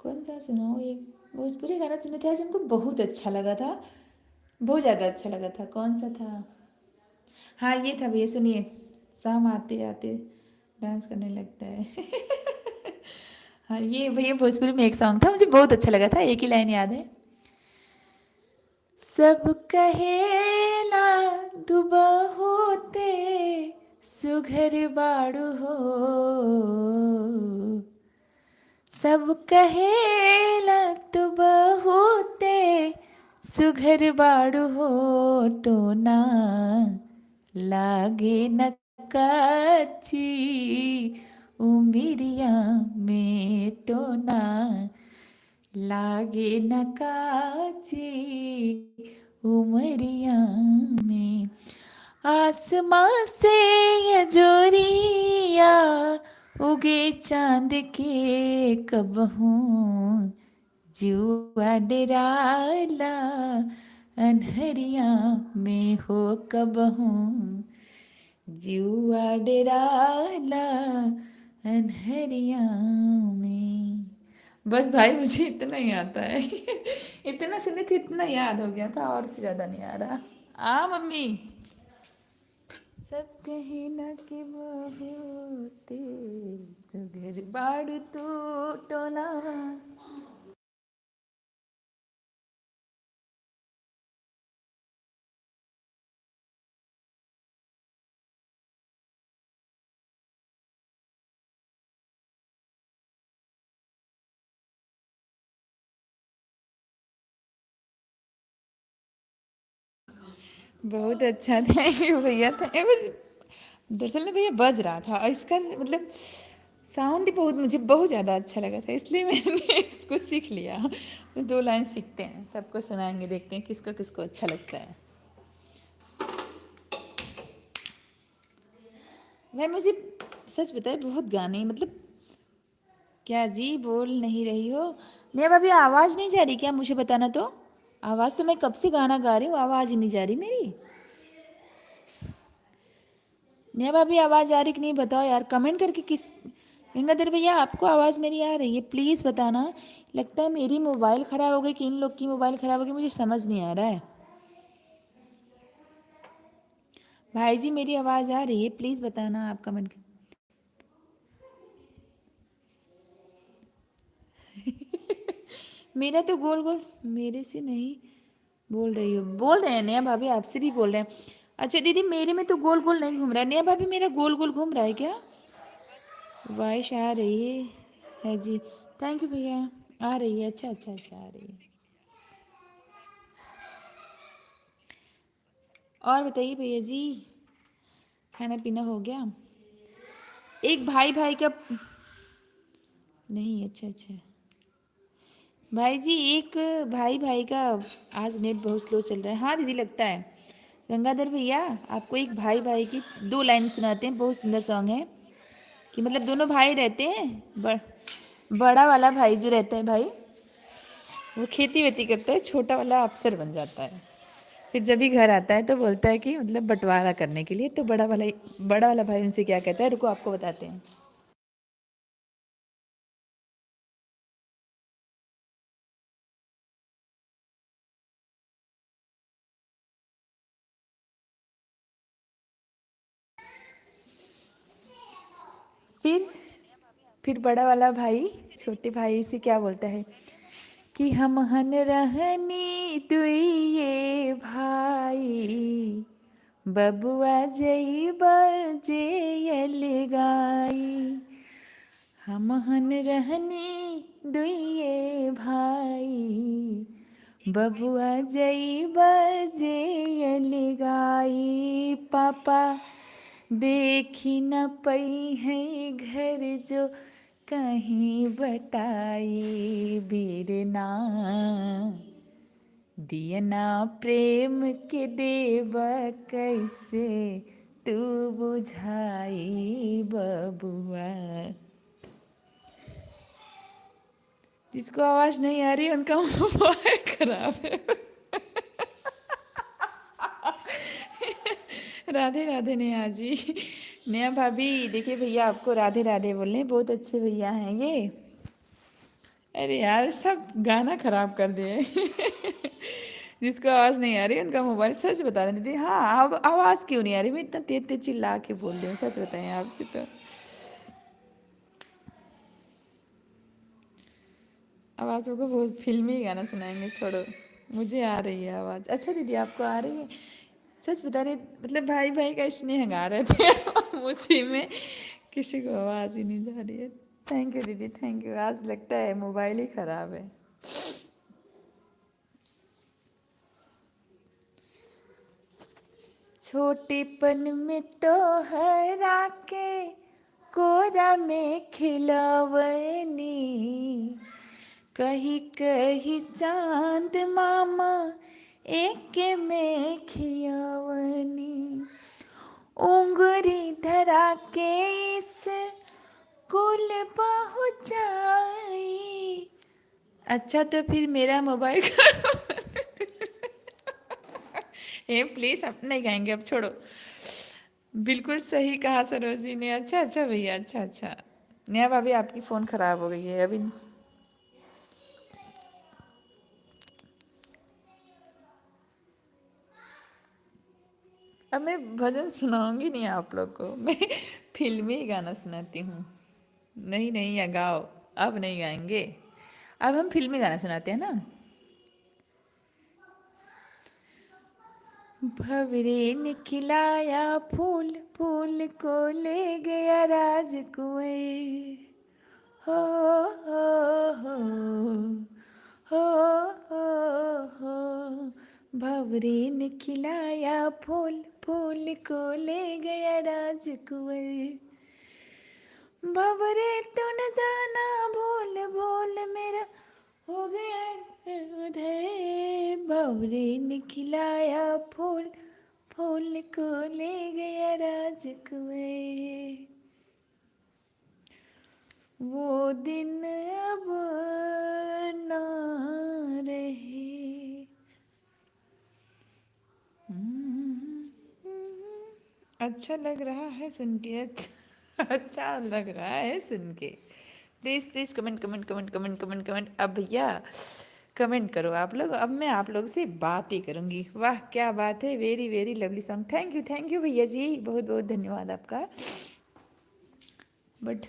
कौन सा सुनाओ, एक भोजपुरी गाना सुने थे आज, हमको बहुत अच्छा लगा था। बहुत ज़्यादा अच्छा लगा था, कौन सा था। हाँ ये था भैया, सुनिए। शाम आते आते डांस करने लगता है। हाँ ये भैया भोजपुरी में एक सॉन्ग था, मुझे बहुत अच्छा लगा था, एक ही लाइन याद है। सब कहेला दुबा होते सुघर बाड़ू हो, सब कहेला तू बहुते सुघर बाड़ू हो, टोना लागे न काची उमिरिया में, टोना लागे न काची उमरिया में। आसमां से ये जोरिया उगे चांद के, कब हूँ जुआ डेराला अनहरिया में हो, कब हूँ जुआ डेराला अनहरिया में। बस भाई मुझे इतना ही आता है। इतना सुने थे, इतना याद हो गया था, और से ज़्यादा नहीं आ रहा। मम्मी। सब कहे ना कि बहुते सुघर बाड़ू तू टोला। बहुत अच्छा, थैंक यू भैया। दरअसल ना भैया बज रहा था और इसका मतलब साउंड ही बहुत मुझे बहुत ज़्यादा अच्छा लगा था, इसलिए मैंने इसको सीख लिया। तो दो लाइन सीखते हैं, सबको सुनाएंगे, देखते हैं किसको किसको अच्छा लगता है। भाई मुझे सच बताए बहुत गाने मतलब, क्या जी बोल नहीं रही हो? नहीं अब अभी आवाज़ नहीं जा रही क्या, मुझे बताना तो। आवाज़ तो मैं कब से गाना गा रही हूँ, आवाज़ ही नहीं जा रही मेरी। नहीं अब अभी आवाज़ आ रही कि नहीं बताओ यार, कमेंट करके। किस गंगाधर भैया आपको आवाज़ मेरी आ रही है, प्लीज़ बताना। लगता है मेरी मोबाइल ख़राब हो गई कि इन लोग की मोबाइल ख़राब हो गई, मुझे समझ नहीं आ रहा है। भाई जी मेरी आवाज़ आ रही है, प्लीज़ बताना आप कमेंट। मेरा तो गोल गोल मेरे से नहीं बोल रही हो, बोल रहे हैं नेहा भाभी, आपसे भी बोल रहे हैं। अच्छा दीदी मेरे में तो गोल गोल नहीं घूम रहा है, नेहा भाभी मेरा गोल गोल घूम रहा है क्या? वॉइस आ रही है जी। थैंक यू भैया। आ रही है, अच्छा अच्छा अच्छा, आ रही है। और बताइए भैया जी, खाना पीना हो गया? एक भाई भाई का नहीं, अच्छा अच्छा। भाई जी एक भाई भाई का आज नेट बहुत स्लो चल रहा है। हाँ दीदी लगता है। गंगाधर भैया आपको एक भाई भाई की दो लाइन सुनाते हैं, बहुत सुंदर सॉन्ग है। कि मतलब दोनों भाई रहते हैं, बड़ा वाला भाई जो रहता है भाई, वो खेती वेती करता है, छोटा वाला अफसर बन जाता है। फिर जब भी घर आता है तो बोलता है कि मतलब बंटवारा करने के लिए, तो बड़ा वाला भाई उनसे क्या कहता है, रुको आपको बताते हैं। फिर फिर बड़ा वाला भाई छोटे भाई से क्या बोलता है कि हम हन रहनी दुइये भाई, बबुआ जइबा जेयल गाई। हम हन रहनी दुइये भाई, बबुआ जइबा जेयल गाई। पापा देखी न पई है घर जो कहीं बटाई, बीरना दियना प्रेम के देव कैसे तू बुझाई बबुआ। जिसको आवाज़ नहीं आ रही उनका मोबाइल खराब है। राधे राधे नेहा जी। नेहा भाभी देखिए भैया आपको राधे राधे बोल रहे हैं, बहुत अच्छे भैया हैं ये। अरे यार सब गाना खराब कर दिए। जिसको आवाज़ नहीं आ रही उनका मोबाइल, सच बता रहे दीदी। हाँ अब आवाज़ क्यों नहीं आ रही, मैं इतना तेज तेज चिल्ला के बोल रही हूँ, सच बताएं आपसे तो। अब आप सबको बहुत फिल्मी गाना सुनाएंगे, छोड़ो। मुझे आ रही है आवाज़। अच्छा दीदी आपको आ रही है? सच बता रहे, मतलब भाई भाई का स्नेह गा रहे थे हम उसी में, किसी को आवाज़ ही नहीं जा रही है। थैंक यू दीदी, थैंक यू। आज लगता है मोबाइल ही ख़राब है। छोटेपन में तो हरा के कोरा में खिलवनी, कही कही चांद मामा एक में खियवनी। उंगरी धरा के इस कुल पहुँचाई। अच्छा तो फिर मेरा मोबाइल ए प्लीज़ अब नहीं गाएंगे, अब छोड़ो। बिल्कुल सही कहा सरोजी ने। अच्छा अच्छा भैया, अच्छा अच्छा। नेहा भाभी आपकी फ़ोन ख़राब हो गई है अभी। अब मैं भजन सुनाऊंगी नहीं आप लोग को, मैं फिल्मी गाना सुनाती हूँ। नहीं नहीं, या गाओ। अब नहीं गाएंगे। अब हम फिल्मी गाना सुनाते हैं ना। भंवरे ने खिलाया फूल, फूल को ले गया राजकुंवर। हो हो हो हो हो हो। भंवरे ने खिलाया फूल, फूल को ले गया राजकुंवर। भंवरे तो न जाना भूल, भूल मेरा हो गया उधर। भंवरे ने खिलाया फूल, फूल को ले गया राजकुंवर। वो दिन अब ना रहे। अच्छा लग रहा है सुन के, अच्छा अच्छा लग रहा है सुन के। Please please comment comment comment comment comment comment. अब भैया कमेंट करो आप लोग, अब मैं आप लोग से बात ही करूँगी। वाह क्या बात है, very very lovely song. Thank you भैया जी, बहुत बहुत धन्यवाद आपका। बट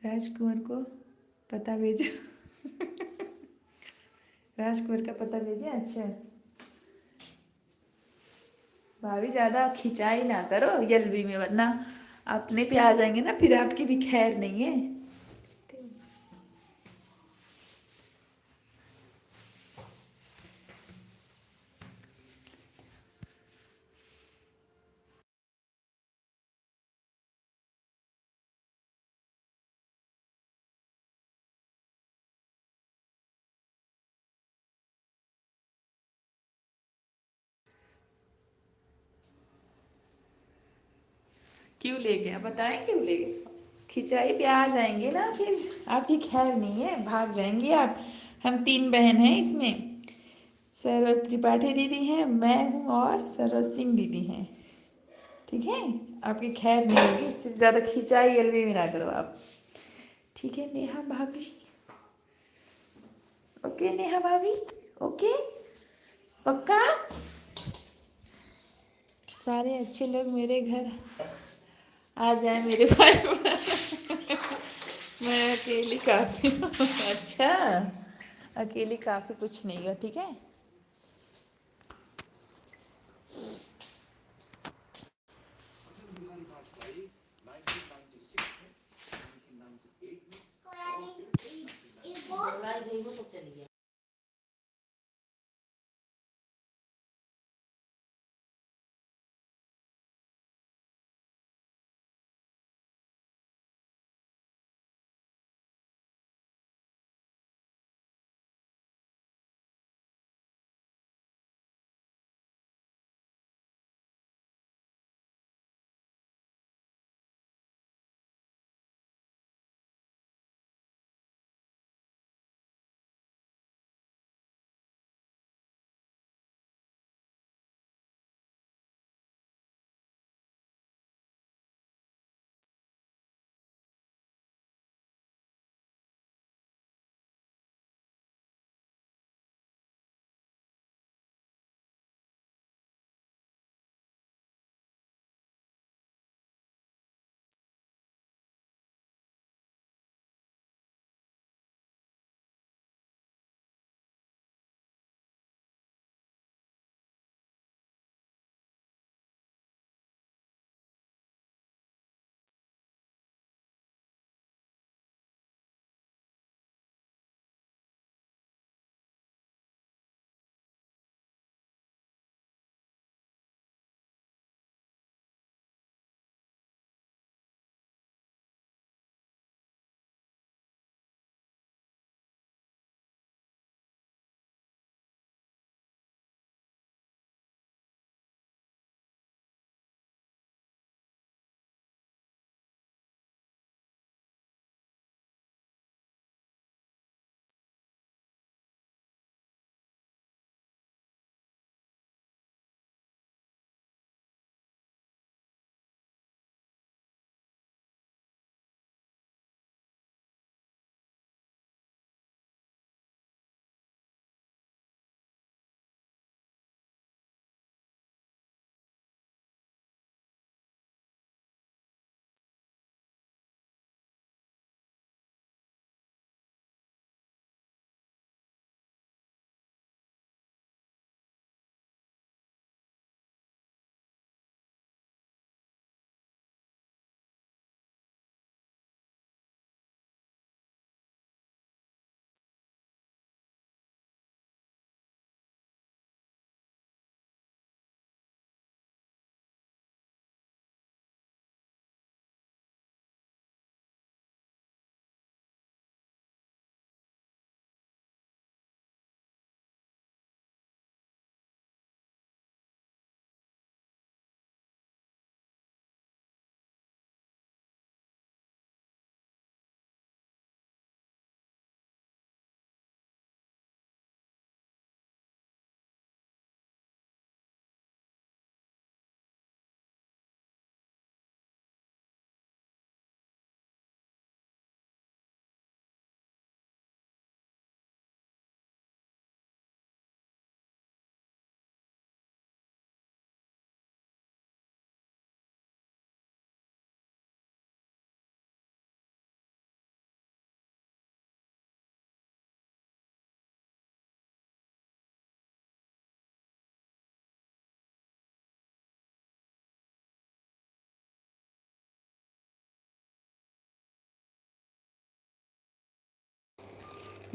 राजकुमार को पता भेजो। राजकुमार का पता भेजें। अच्छा भाभी ज़्यादा खिंचाई ना करो एलबी में, वरना अपने पे आ जाएंगे ना, फिर आपकी भी खैर नहीं है। क्यों ले गया बताएं, क्यों ले गया? खिंचाई पे आ जाएंगे ना, फिर आपकी खैर नहीं है, भाग जाएंगे आप। हम तीन बहन हैं इसमें। सरोज त्रिपाठी दीदी हैं, मैं हूँ, और सरोज सिंह दीदी हैं। ठीक है, आपकी खैर नहीं होगी, इससे ज़्यादा खिंचाई एलबी में ना करो आप। ठीक है नेहा भाभी। ओके नेहा भाभी। ओके पक्का। सारे अच्छे लोग मेरे घर आ जाए मेरे भाई। मैं अकेली काफ़ी हूँ। अच्छा, अकेली काफ़ी कुछ नहीं है, ठीक है।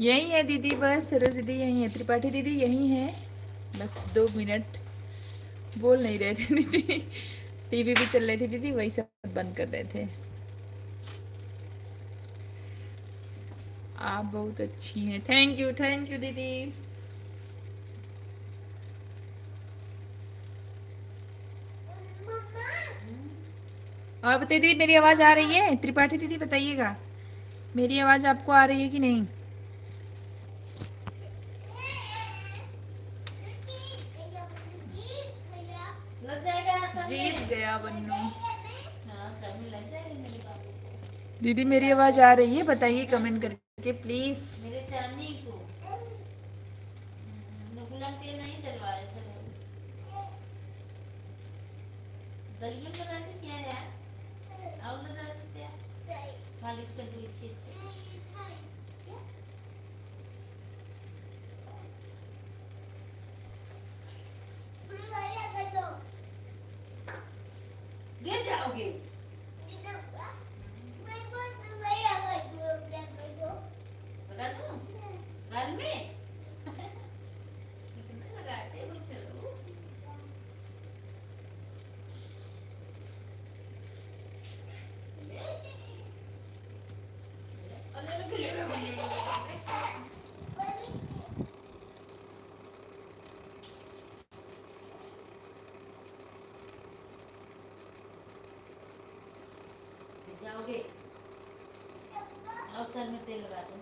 यही है दीदी, बस सरोज दीदी यही है, त्रिपाठी दीदी यही है। बस 2 मिनट बोल नहीं रहे थे दीदी। टीवी भी चल रही थी दीदी, वही सब बंद कर रहे थे। आप बहुत अच्छी हैं, थैंक यू दीदी। और बताइए दीदी, मेरी आवाज़ आ रही है? त्रिपाठी दीदी बताइएगा, मेरी आवाज़ आपको आ रही है कि नहीं? लग जाएगा सर जीत में। गया बन्नू। हाँ सर में लग जाएगा मेरे बाबू को। दीदी मेरी आवाज़ आ रही है? बताइए कमेंट करके प्लीज़। मेरे चांदी को नुकुलम तेल नहीं डलवाए सर। दलिया बना के क्या यार, और लगा देते हैं, मालिश कर दी अच्छी अच्छी। गिर जाओगे। लगा दूं गाल में। कितना लगाते हो चलो। जाओगे और सर में तेल लगा दो।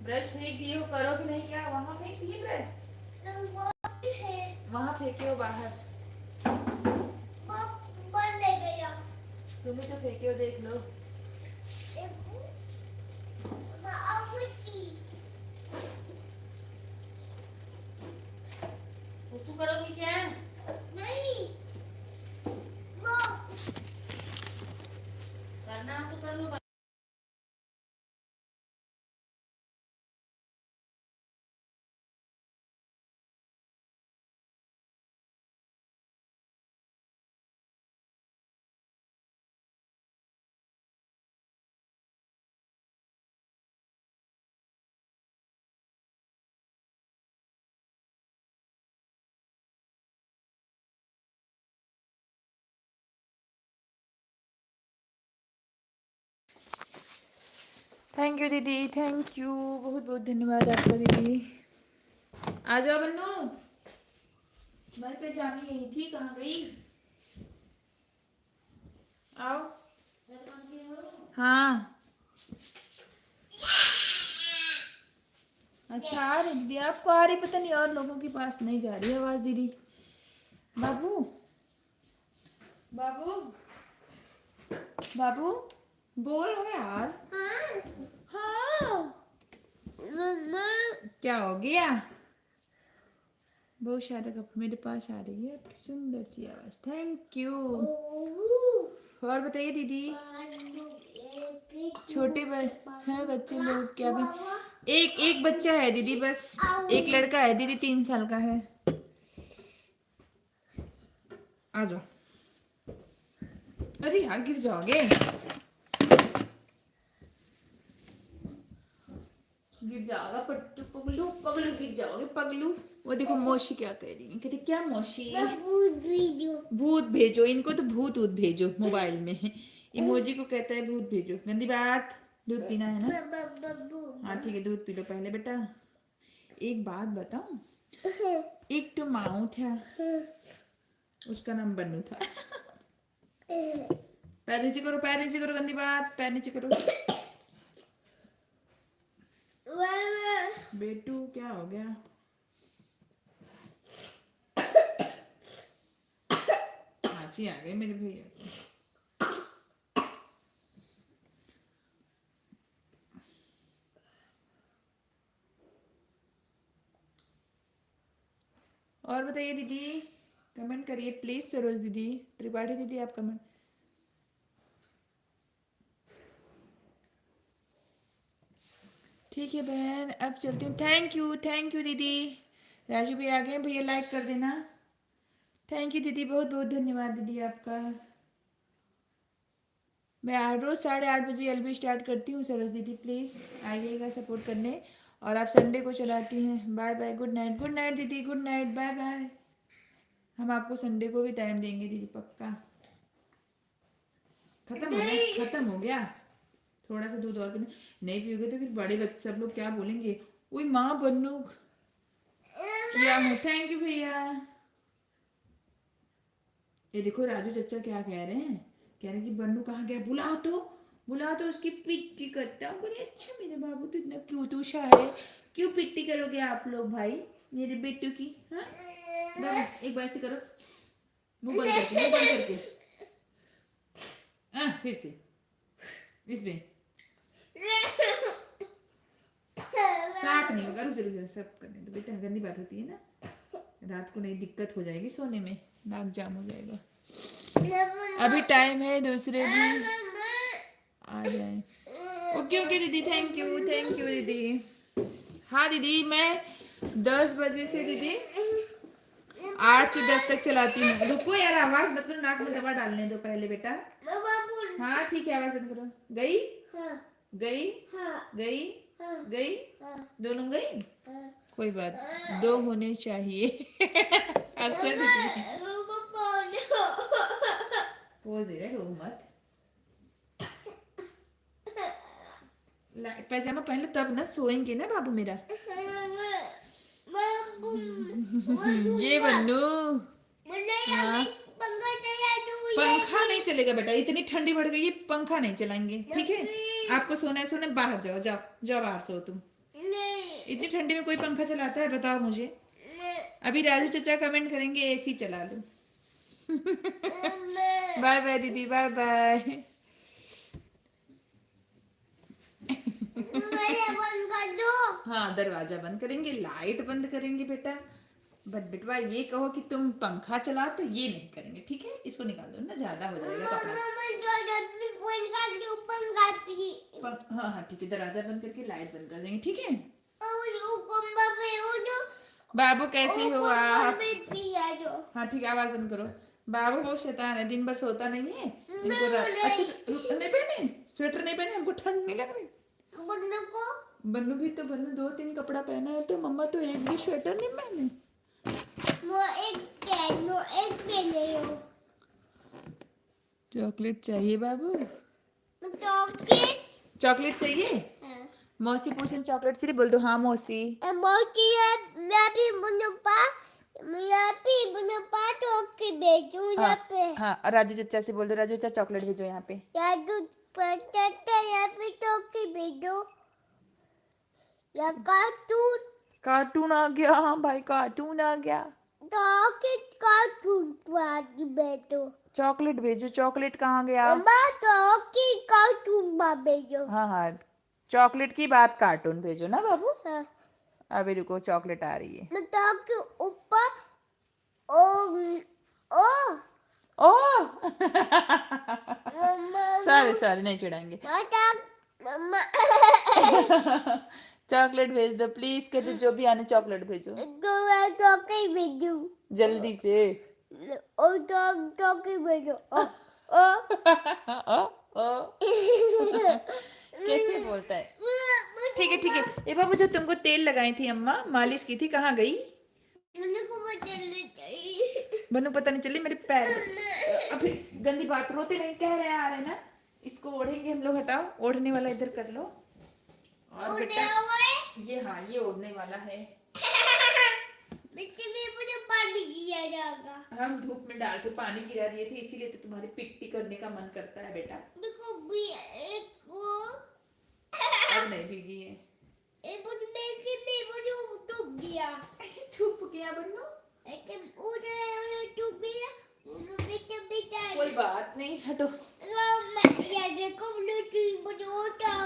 ब्रश फेंक दिए हो, करो कि नहीं? क्या वहां फेंक दिए ब्रश? वहां फेंके हो बाहर। तुम्हें तो फेंके हो, देख लो। सुसु करोगी क्या? करना हो तो कर लो। थैंक यू दीदी, थैंक यू, बहुत बहुत धन्यवाद आपका दीदी। आ जाओ बन्नू, मर पे जामी यही थी, कहाँ गई? आओ। हाँ अच्छा, आ रही दीदी, आपको आ रही, पता नहीं और लोगों के पास नहीं जा रही आवाज़ दीदी। बाबू, बाबू, बाबू, बोलो यार। हाँ, क्या हो गया? बहुत सारा कप मेरे पास आ रही है आपकी सुंदर सी आवाज़, थैंक यू। और बताइए दीदी, छोटे हैं बच्चे लोग क्या भी? एक एक बच्चा है दीदी, बस एक लड़का है दीदी, 3 साल का है। आ जाओ। अरे यार गिर जाओगे, गिर जाओगा, पट्टू पगलू पगलू, गिर जाओगे पगलू। वो देखो मौसी क्या कह रही है, कहती क्या मौसी? भूत भेजो इनको, तो भूत ऊत भेजो मोबाइल में। इमोजी को कहता है भूत भेजो, गंदी बात। दूध पीना है ना? हाँ ठीक है, दूध पी लो पहले बेटा। एक बात बताऊं, एक तो माऊ था, उसका नाम बन्नू था। पैर नीचे करो, पैर नीचे करो, गंदी बात, पैर नीचे करो। बेटू क्या हो गया? खांसी आ गई मेरे भैया को। और बताइए दीदी, कमेंट करिए प्लीज। सरोज दीदी, त्रिपाठी दीदी, आप कमेंट। ठीक है बहन, अब चलती हूँ। थैंक यू दीदी। राजू भी आ गए, भैया लाइक कर देना। थैंक यू दीदी, बहुत बहुत धन्यवाद दीदी आपका। मैं रोज़ 8:30 बजे एलबी स्टार्ट करती हूँ। सरोज दीदी प्लीज़ आइएगा सपोर्ट करने। और आप संडे को चलाती हैं। बाय बाय, गुड नाइट दीदी, गुड नाइट, बाय बाय। हम आपको संडे को भी टाइम देंगे दीदी, पक्का। खत्म हो गया। थोड़ा सा दूध और पीना। नहीं पियोगे तो फिर बड़े बच्चे सब लोग क्या बोलेंगे। ओए माँ बनू किया हूँ। थैंक यू भैया। ये देखो राजू चचा क्या कह रहे हैं। कह रहे हैं कि बन्नू कहाँ गया, बुला तो उसकी पिट्टी करता हूँ। बोले अच्छा मेरे बाबू तो इतना क्यूट उषा है, क्यों पिट्टी करोगे आप लोग भाई मेरे बेटू की। हाँ बाबू एक बार ऐसे करो, मुंह बंद करके। हाँ फिर से इसमें साफ नहीं होगा। रुक जा सब करने दो बेटा, गंदी बात होती है ना। रात को नहीं दिक्कत हो जाएगी सोने में, नाक जाम हो जाएगा। अभी टाइम है, दूसरे भी आ जाए। ओके दीदी, थैंक यू दीदी। हाँ दीदी, मैं 10 बजे से दीदी 8 से 10 तक चलाती हूँ। रुको यार, आवाज मत करो, नाक में दवा डालने दो पहले बेटा। हाँ ठीक है, आवाज बंद करो। गई गई गई गई, दोनों गई। कोई बात, 2 होने चाहिए। अच्छा दीदी पोज दे रहे, रो मत। पैजामा पहन लो तब ना सोएंगे ना बाबू मेरा। ये बन्नू। हाँ पंखा नहीं चलेगा बेटा, इतनी ठंडी बढ़ गई है, पंखा नहीं चलाएंगे ठीक है। आपको सोना है सोना, बाहर जाओ बाहर सो तुम। इतनी ठंडी में कोई पंखा चलाता है बताओ मुझे। अभी राजू चचा कमेंट करेंगे एसी चला लो। बाय बाय दीदी, बाय बाय। हाँ दरवाजा बंद करेंगे, लाइट बंद करेंगे बेटा। बट बेटवा ये कहो कि तुम पंखा चलाओ तो ये नहीं करेंगे ठीक है। इसको निकाल दो ना, ज्यादा हो जाएगा कपड़ा। हाँ हाँ ठीक है, दरवाजा बंद करके लाइट बंद कर देंगे ठीक है। बाबू कैसे हो आप। हाँ ठीक है, आवाज बंद करो। बाबू बहुत शैतान है, दिन भर सोता नहीं है। इनको अच्छा नहीं पहने, स्वेटर नहीं पहने, हमको ठंड नहीं लग रही। बन्नू भी तो, बन्नू 2-3 कपड़ा पहना है तो मम्मा तो एक भी स्वेटर नहीं पहने। एक पहने हो। चॉकलेट चाहिए बाबू, चॉकलेट चाहिए। हाँ। मौसी पूछे चॉकलेट चाहिए, बोल दो हाँ मौसी। हाँ राजू चचा से बोल दो, राजू चचा चॉकलेट भेजो यहाँ पे। राजू चचा यहाँ पे चॉकलेट भेजो। या कार्टून आ गया। हाँ भाई कार्टून आ गया। चॉकलेट भेजो, चॉकलेट कहाँ गया। कार्टून भेजो। हाँ हाँ चॉकलेट की बात, कार्टून भेजो ना बाबू। हाँ। अभी रुको, चॉकलेट आ रही है। ऊपर ओ सॉरी नहीं चिढ़ाएंगे। चॉकलेट भेज दो प्लीज, कहते जो भी आने चॉकलेट भेजो। चॉकलेट भेजो जल्दी से। चॉकलेट भेजो। कैसे बोलता है। ठीक है ये बाबू, जो तुमको तेल लगाई थी अम्मा, मालिश की थी, कहाँ गई। बन्नू पता नहीं चली, मेरे पैर अभी गंदी बात, रोते नहीं कह रहे आ रहे ना। इसको ओढ़ेंगे हम लोग, हटाओ ओढ़ने वाला इधर कर लो। और बेटा ये, हाँ ये ओढ़ने वाला है। पानी गिरा जाएगा। हम धूप में डालते पानी गिरा दिए थे, इसीलिए तो तुम्हारी पिट्टी करने का मन करता है बेटा। अब नहीं भीगी है। छुप गया बन्नू। कोई बात नहीं, हटो।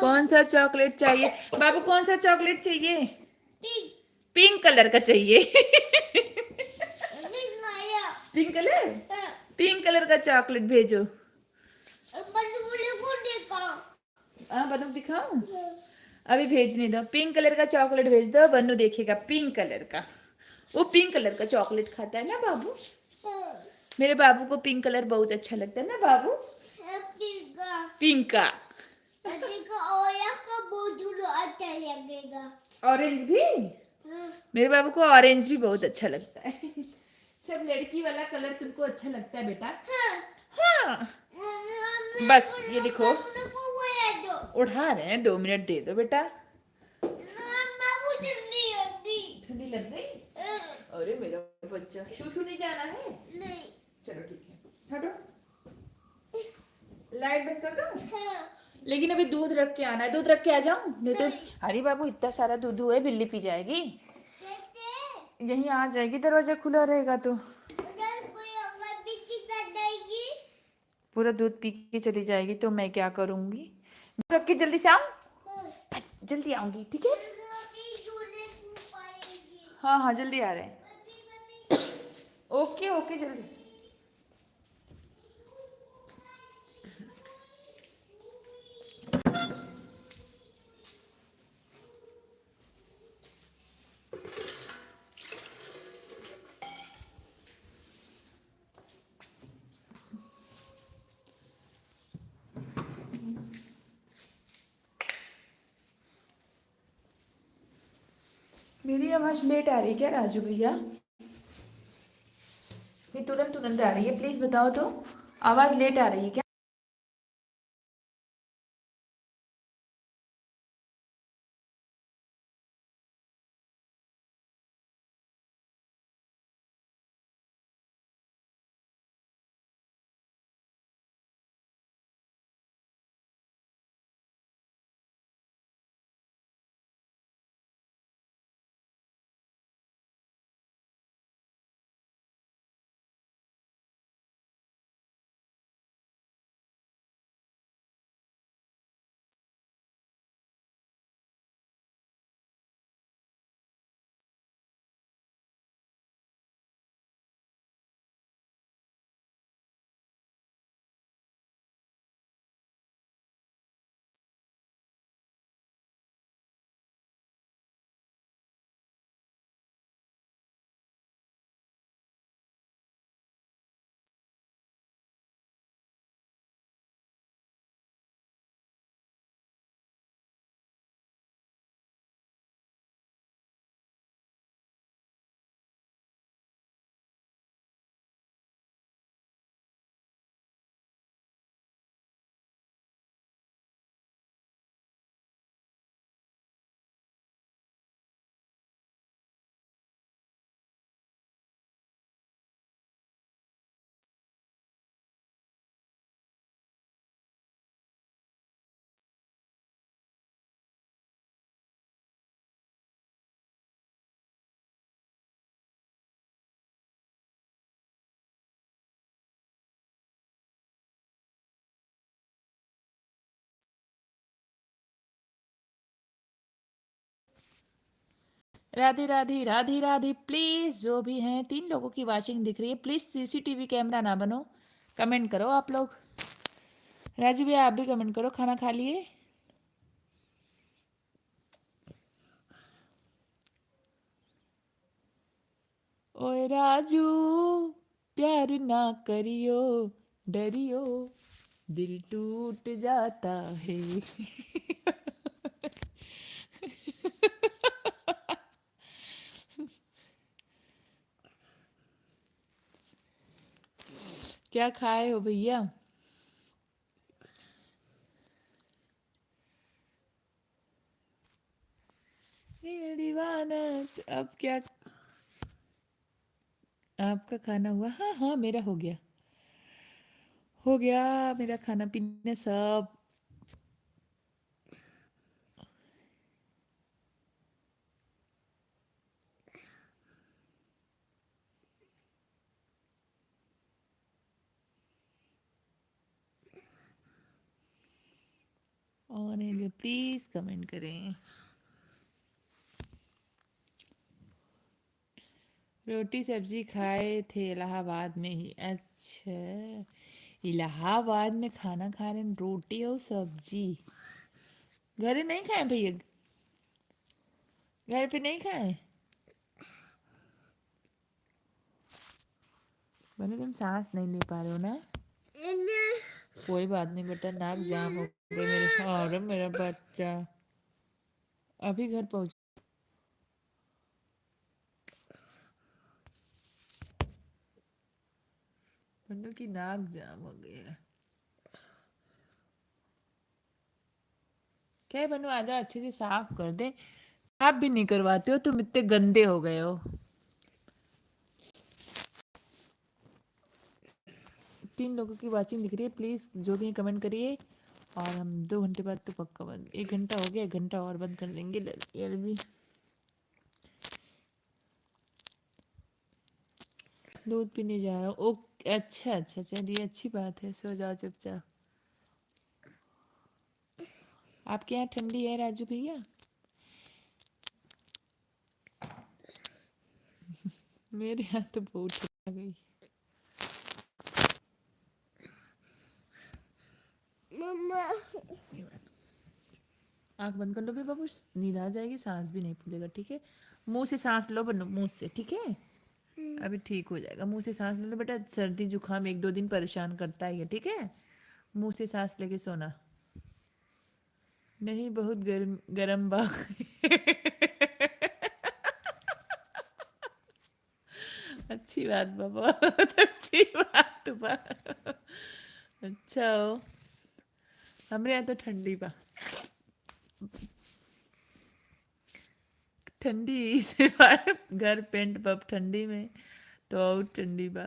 कौन सा चॉकलेट चाहिए बाबू, कौन सा चॉकलेट चाहिए। पिंक कलर का चाहिए। पिंक कलर का चॉकलेट भेजो। बंदूक दिखाऊं। अभी भेजने दो, पिंक कलर का चॉकलेट भेज दो, बन्नू देखेगा पिंक कलर का। वो पिंक कलर का चॉकलेट खाता है ना बाबू। मेरे बाबू को पिंक कलर बहुत अच्छा लगता है ना बाबू। पिंक का। ऑरेंज भी। मेरे बाबू को ऑरेंज भी बहुत अच्छा लगता है। सब लड़की वाला कलर तुमको अच्छा लगता है बेटा। हाँ। बस ये देखो, उठा रहे हैं, 2 मिनट दे दो बेटा। ठंडी लग गई। अरे मेरा बच्चा, शूशू नहीं जाना है। चलो ठीक है, हटो। लाइट बंद कर दो। लेकिन अभी दूध रख के आना है, दूध रख के आ जाऊं नहीं तो। अरे बाबू इतना सारा दूध है, बिल्ली पी जाएगी। यहीं आ जाएगी, दरवाजा खुला रहेगा तो। पूरा दूध पी के चली जाएगी तो मैं क्या करूंगी। रख के जल्दी से आऊं। जल्दी आऊंगी ठीक है। हाँ हाँ जल्दी आ रहे हैं। ओके ओके जल्दी। मेरी आवाज़ लेट आ रही है क्या राजू भैया? ये तुरंत तुरंत आ रही है, प्लीज़ बताओ तो। आवाज़ लेट आ रही है क्या? राधे राधे राधे राधे। प्लीज़ जो भी हैं, 3 लोगों की वॉचिंग दिख रही है, प्लीज़ सीसीटीवी कैमरा ना बनो। कमेंट करो आप लोग। राजू भैया आप भी कमेंट करो, खाना खा लिए? ओए राजू प्यार ना करियो, डरियो दिल टूट जाता है। क्या खाए हो भैया? दिल दीवाना। तो अब क्या? आपका खाना हुआ? हाँ हाँ मेरा हो गया, हो गया मेरा खाना पीना सब। और प्लीज़ कमेंट करें। रोटी सब्जी खाए थे इलाहाबाद में ही। अच्छा, इलाहाबाद में खाना खा रहे हैं रोटी और सब्जी। घरे नहीं खाए भैया? घर पे नहीं खाए? बने तुम सांस नहीं ले पा रहे हो ना? कोई बात नहीं बेटा, नाक जाम हो गई मेरे। अरे मेरा बच्चा अभी घर पहुंच। बन्नू की नाक जाम हो गई है। क्या है बन्नू, आजा अच्छे से साफ कर दे। साफ भी नहीं करवाते हो तुम, इतने गंदे हो गए हो। 3 लोगों की वॉचिंग दिख रही है, प्लीज जो भी कमेंट करिए। और हम 2 घंटे बाद तो पक्का बंद, 1 घंटा हो गया, 1 घंटा और बंद कर देंगे यार भी। दूध पीने जा रहा हूँ। ओ अच्छा अच्छा, चलिए अच्छी बात है, सो जाओ चुपचाप। आपके यहाँ ठंडी है राजू भैया? मेरे यहाँ तो बहुत ठंड आ गई। आँख बंद कर लो भी बाबू, नींद आ जाएगी, सांस भी नहीं फूलेगा, ठीक है? मुंह से सांस लो बन्नू, मुंह से, ठीक है? अभी ठीक हो जाएगा, मुंह से सांस ले लो बेटा। सर्दी जुकाम 1-2 दिन परेशान करता है ये, ठीक है? मुंह से सांस लेके सोना। नहीं बहुत गर्म गर्म बा। अच्छी बात बाबा, बहुत अच्छी बात बा। अच्छा हो, हमरे यहाँ तो ठंडी बा। ठंडी से घर पेंट बब ठंडी में, तो और ठंडी बा।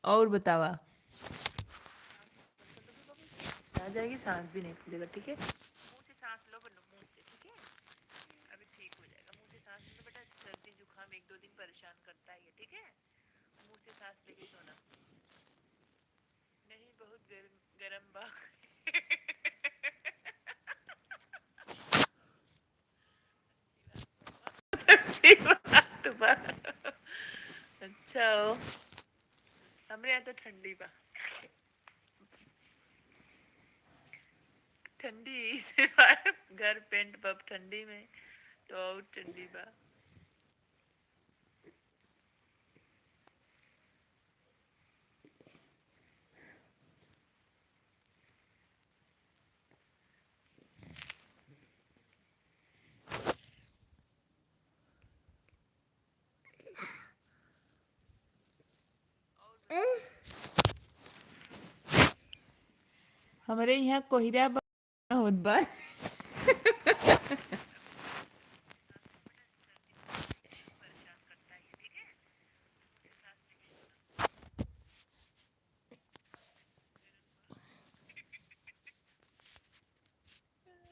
और बतावा, आ जाएगी, सांस भी नहीं फूलेगा, ठीक है? मुंह से सांस लो बन्नू, मुंह से, ठीक है? अभी ठीक हो जाएगा, मुंह से सांस लो बेटा। सर्दी जुकाम 1-2 दिन परेशान करता है ये, ठीक है? मुंह से सांस लेके सोना। नहीं बहुत गर्म बा। अच्छी बात बा। अच्छा हो, हमरे यहाँ तो ठंडी बा। ठंडी से घर पेंट बब ठंडी में, तो और ठंडी बा। हमारे यहाँ कोहरा होत बा।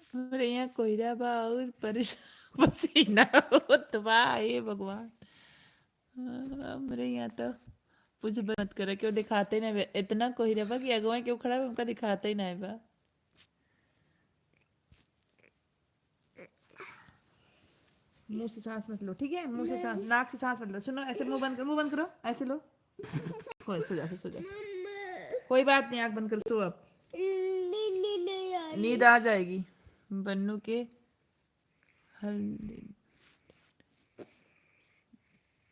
हमारे यहाँ कोहरा बा और परेशान पसीना होत बा, हे भगवान। हमारे यहाँ तो कुछ मत करे, क्यों दिखाते ना इतना कोहरा बा कि अगवा क्यों खड़ा है उनका दिखाता ही ना है बा। मुंह से सांस मत लो, ठीक है? मुंह से सांस, नाक से सांस मत लो। सुनो, ऐसे मुंह बंद करो, मुंह बंद करो, ऐसे लो। कोई सो जा, सो जा। कोई बात नहीं, आंख बंद कर सो अब। नींद आ जाएगी बन्नू के। हर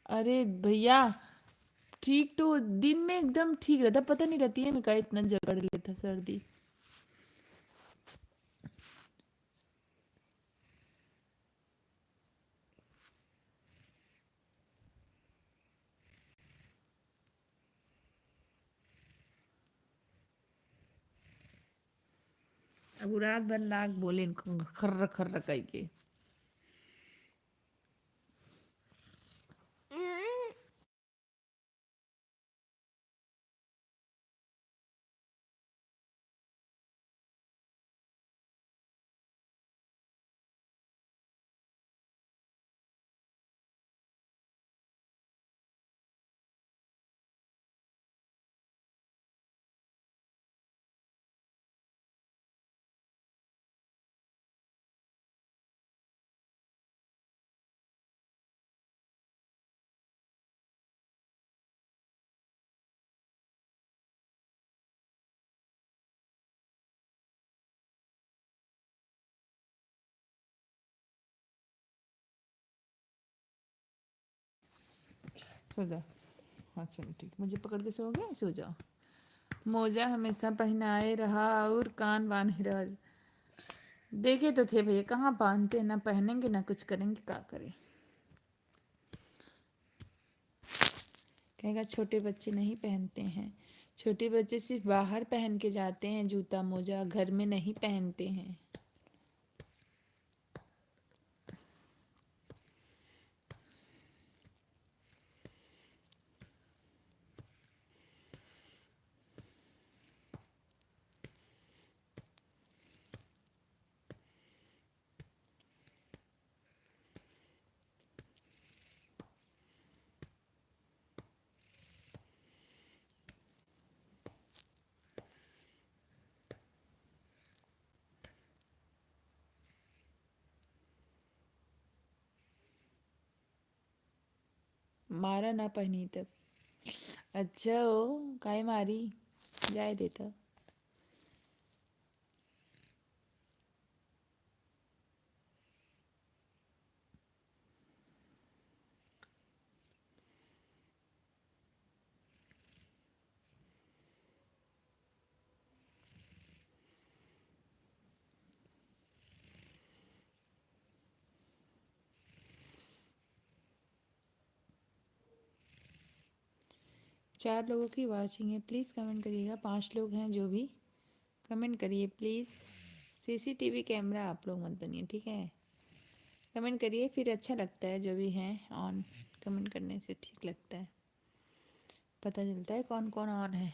अरे भैया, ठीक तो दिन में एकदम ठीक रहता, पता नहीं रहती है मैं का इतना जकड़ लेता सर्दी। अब वो रात भर नाक बोले खर्र खर्र कह के। सो जाओ। हाँ चलो ठीक, मुझे पकड़ के सो गए, सो जाओ। मोजा हमेशा पहनाए रहा और कान बांधे रहा। देखे तो थे भैया, कहाँ बांधते, ना पहनेंगे ना कुछ करेंगे, क्या करें। कहेगा छोटे बच्चे नहीं पहनते हैं, छोटे बच्चे सिर्फ बाहर पहन के जाते हैं जूता मोजा, घर में नहीं पहनते हैं। मारा ना पहनी तब। अच्छा हो, काय मारी, जाए देता। चार लोगों की वाचिंग है, प्लीज़ कमेंट करिएगा। 5 लोग हैं जो भी, कमेंट करिए प्लीज़। सीसीटीवी कैमरा आप लोग मत बनिए, ठीक है। कमेंट करिए, फिर अच्छा लगता है जो भी हैं ऑन। कमेंट करने से ठीक लगता है, पता चलता है कौन कौन ऑन है।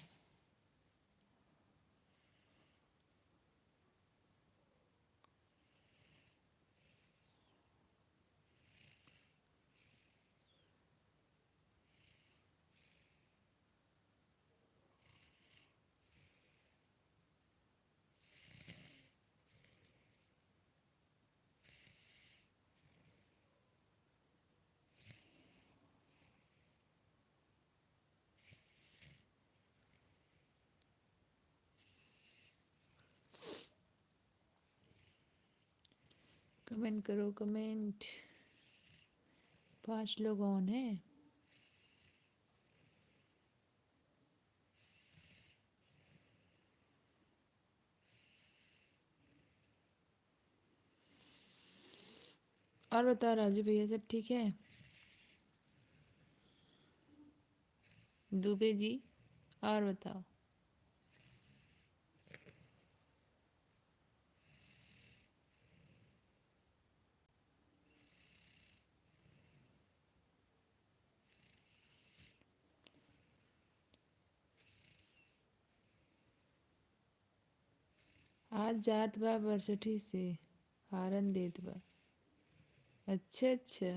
कमेंट करो कमेंट। 5 लोग ऑन हैं। और बताओ राजू भैया, सब ठीक है? दुबे जी, और बताओ। आज जात बा बरसठी से, हारन देत बा। अच्छा अच्छा।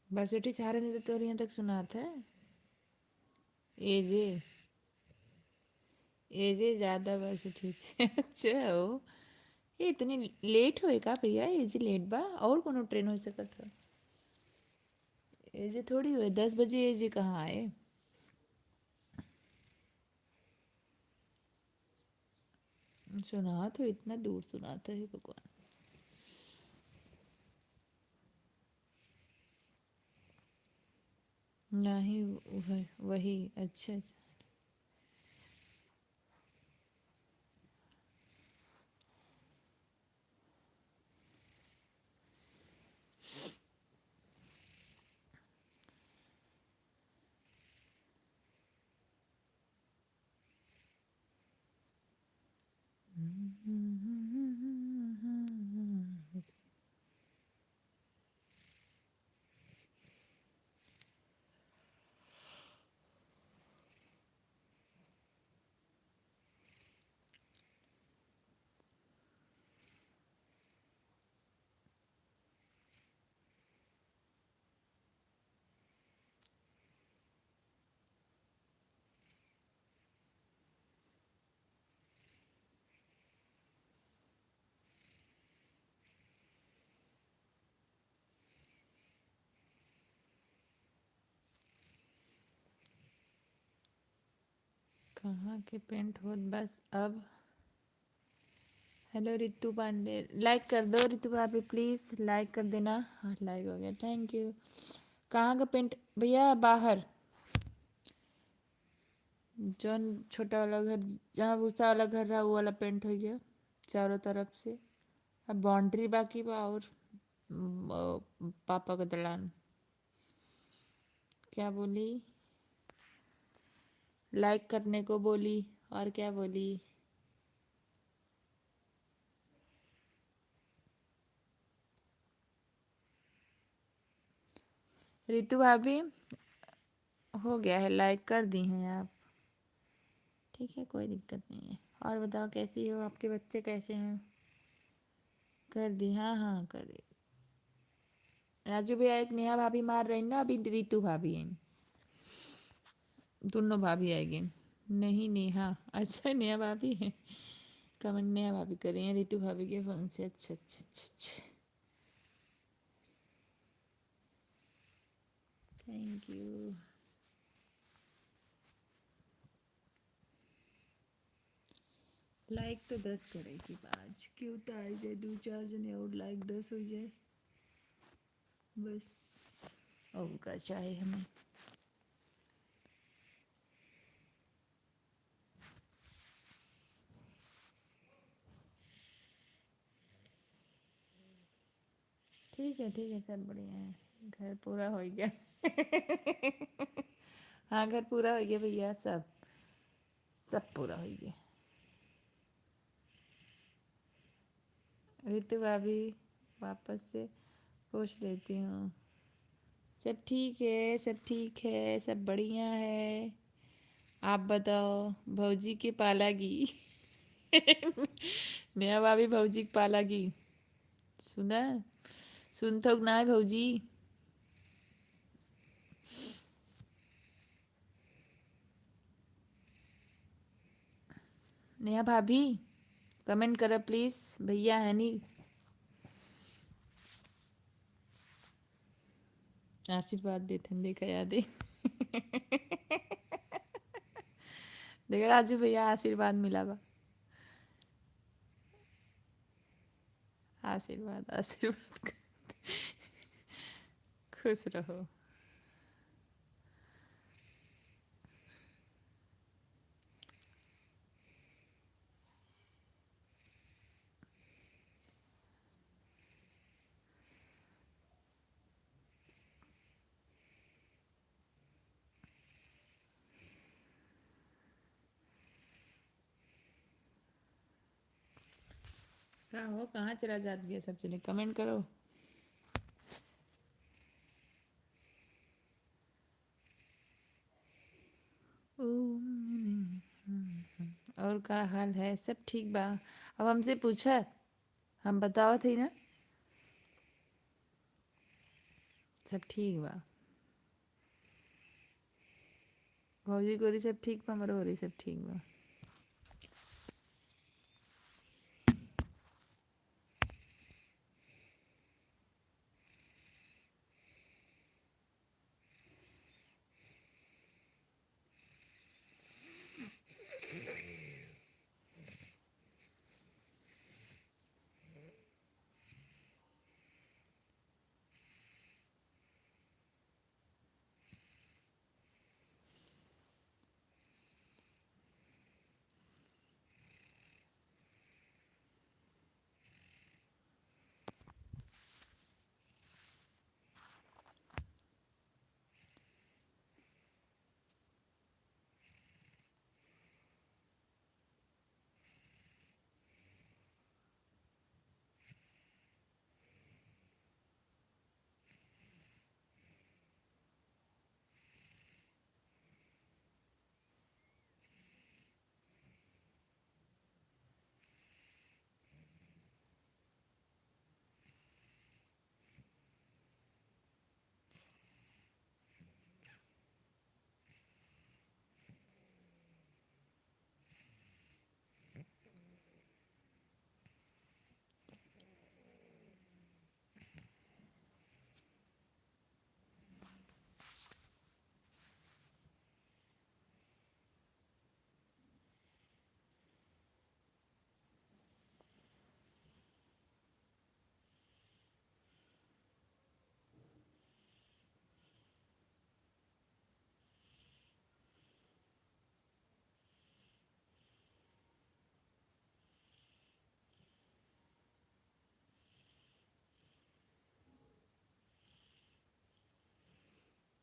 बरसठी से हारन देत तो और यहाँ तक सुना था। एजे, एजे ज़्यादा बरसठी से। अच्छा हो, ये इतनी लेट होए का भैया? एजे लेट बा, और कोनो ट्रेन हो सकत था। एजे थोड़ी हुए 10 बजे, एजे कहाँ आए। सुना तो इतना दूर सुना था, हे भगवान। नहीं, वही अच्छा अच्छा। कहाँ के पेंट होत बस अब। हेलो रितु पांडे, लाइक कर दो रितु भाभी प्लीज़, लाइक कर देना। हाँ लाइक हो गया, थैंक यू। कहाँ का पेंट भैया? बाहर जौन छोटा वाला घर, जहाँ भूसा वाला घर रहा वो वाला पेंट हो गया चारों तरफ से। अब बाउंड्री बाकी बा और पापा का दलान। क्या बोली? लाइक करने को बोली, और क्या बोली? रितु भाभी हो गया है, लाइक कर दी हैं आप, ठीक है कोई दिक्कत नहीं है। और बताओ कैसी हो, आपके बच्चे कैसे हैं? कर दी, हाँ हाँ कर दी। राजू भैया एक नेहा भाभी मार रही ना, अभी रितु भाभी है, दोनों भाभी आएगी। नहीं नेहा, अच्छा नेहा भाभी है, कमेंट नेहा भाभी कर रही हैं रितु भाभी के फोन से। अच्छा अच्छा अच्छा अच्छा, थैंक यू। लाइक तो 10 करेगी आज, क्यों तो आ जाए 2-4 जने और, लाइक 10 हो जाए बस, और का चाहे हमें। ठीक है सब बढ़िया है। घर पूरा हो गया हाँ घर पूरा हो गया भैया, सब सब पूरा हो गया। रितु भाभी वापस से पूछ लेती हूँ। सब ठीक है, सब ठीक है, सब बढ़िया है। आप बताओ भौजी के पालागी नया भाभी भौजी के पालागी, सुना? सुन तो ना है भौजी। नेहा भाभी कमेंट करो प्लीज, भैया है नी। आशीर्वाद देते हैं, देखा याद है देखा राजू भैया आशीर्वाद मिला बा। आशीर्वाद आशीर्वाद खुश रहो। कहाँ हो, कहाँ चला जात गया सब चले, कमेंट करो। और का हाल है? सब ठीक बा? अब हमसे पूछा, हम बताओ थे ना, सब ठीक बा। भौजी गोरी सब ठीक बा, मरो गोरी सब ठीक बा।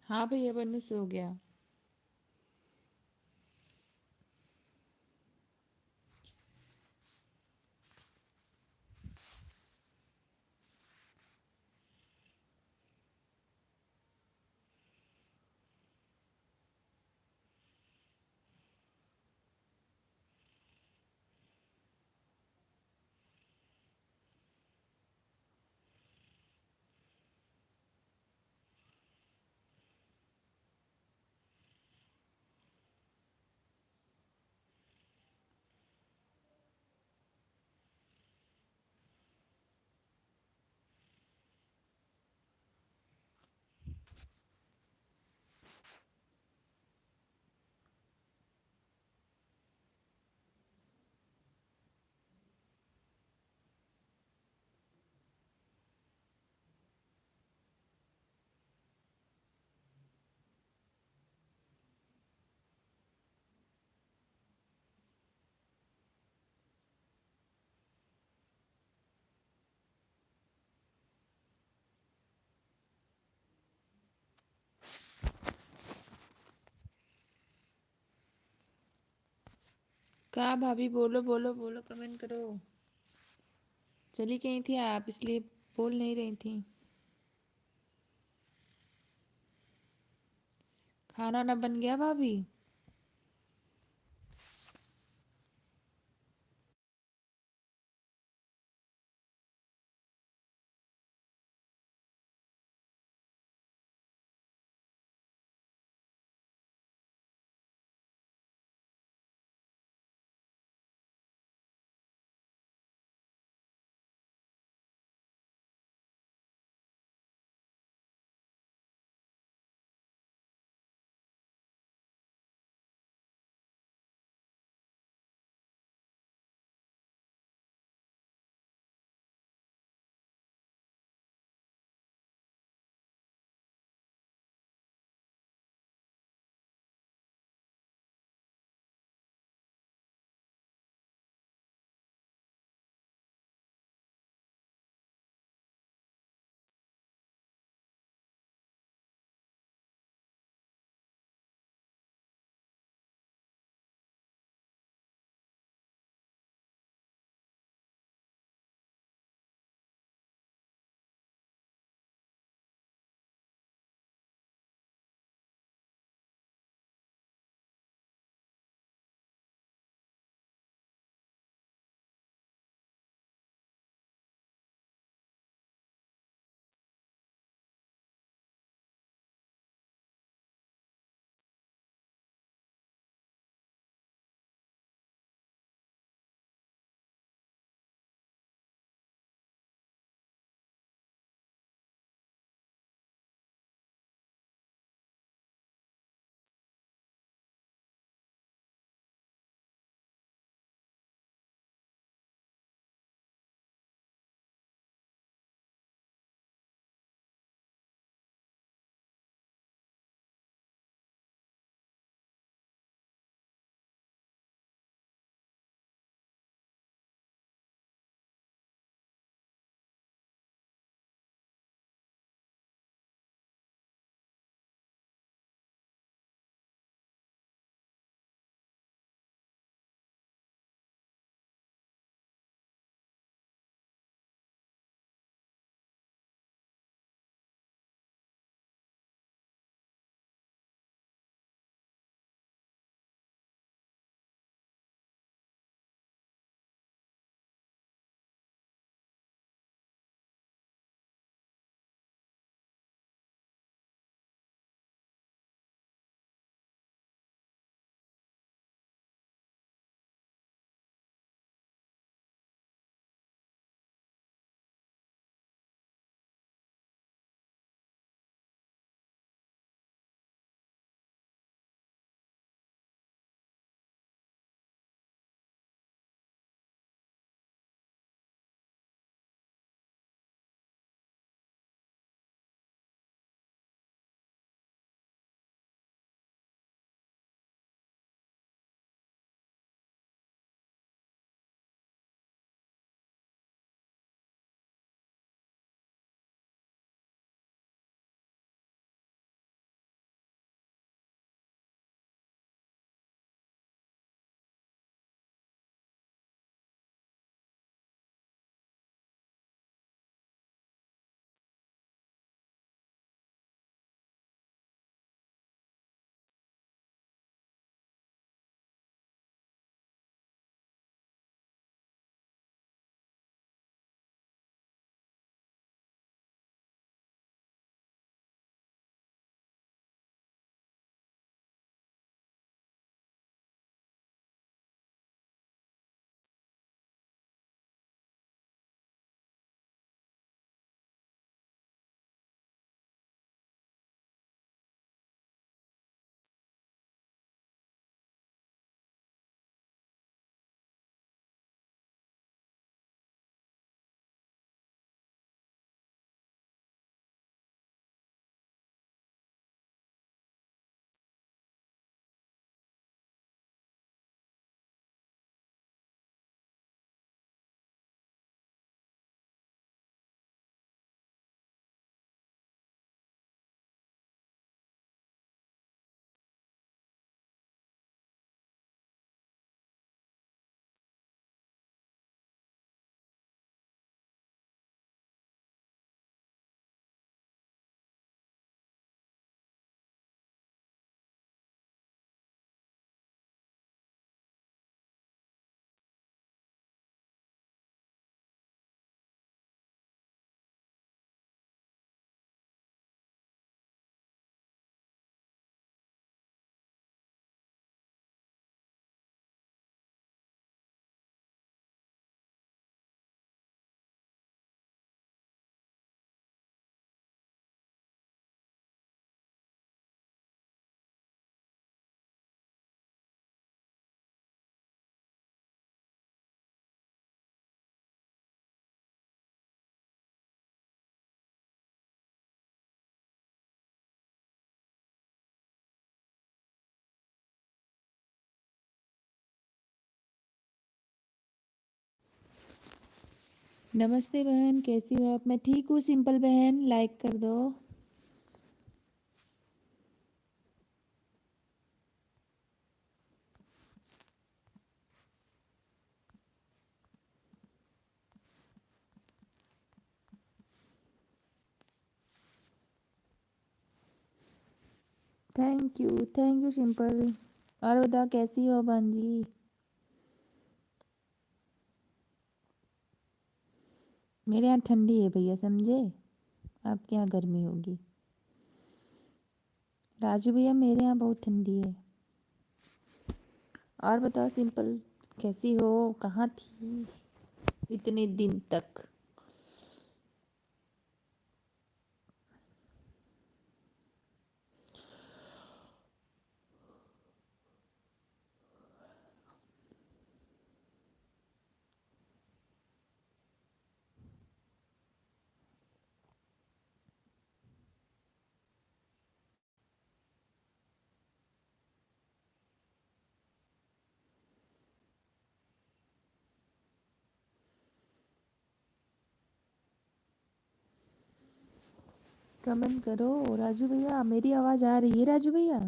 हाँ भैया बन्नू सो गया। कहा भाभी, बोलो बोलो बोलो, कमेंट करो। चली गई थी आप, इसलिए बोल नहीं रही थी। खाना ना बन गया भाभी? नमस्ते बहन, कैसी हो आप? मैं ठीक हूँ सिंपल बहन, लाइक कर दो। Thank you simple. और बताओ कैसी हो बहन जी? मेरे यहाँ ठंडी है भैया, समझे? आपके यहाँ गर्मी होगी। राजू भैया मेरे यहाँ बहुत ठंडी है। और बताओ सिंपल, कैसी हो? कहाँ थी इतने दिन तक? कमेंट करो राजू भैया। मेरी आवाज़ आ रही है राजू भैया?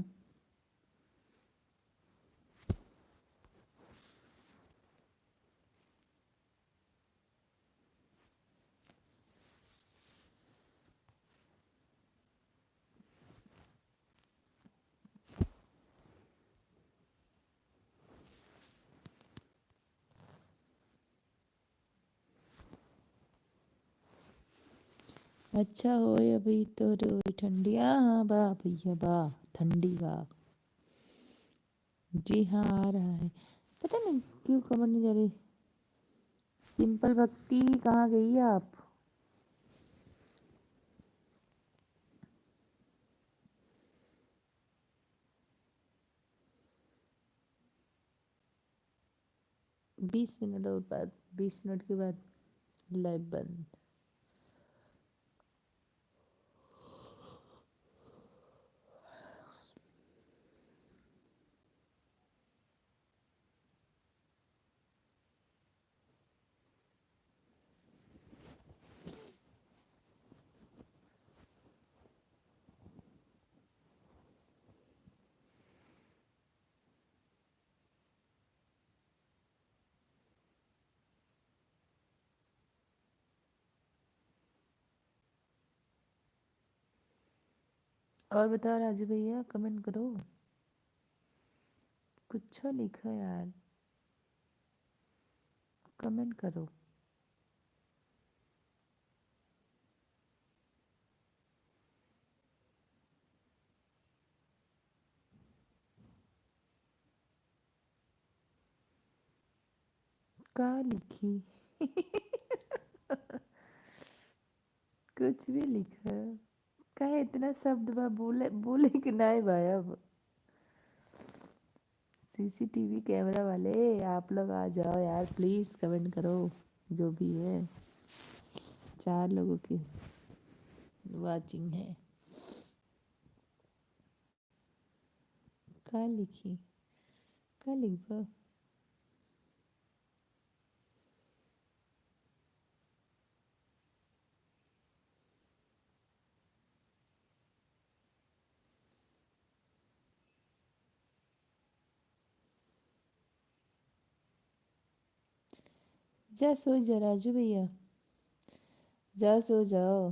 अच्छा होए अभी तो रोई ठंडी। हाँ वाह भैया वाह, ठंडी वाह। जी हाँ आ रहा है। पता नहीं क्यों कमर नहीं जा रही। सिंपल भक्ति कहाँ गई आप? बीस मिनट और बाद, 20 मिनट के बाद लाइव बंद। और बताओ राजू भैया, कमेंट करो, कुछ लिखो यार, कमेंट करो। का लिखी? कुछ भी लिखो। कहे इतना शब्द बा, बोले बोले कि नहीं भाई। अब सीसीटीवी कैमरा वाले आप लोग आ जाओ यार, प्लीज कमेंट करो। जो भी है, 4 लोगों की वाचिंग है। का लिखी? का लिखो? जा सो जा राजू भैया, जा सो जाओ।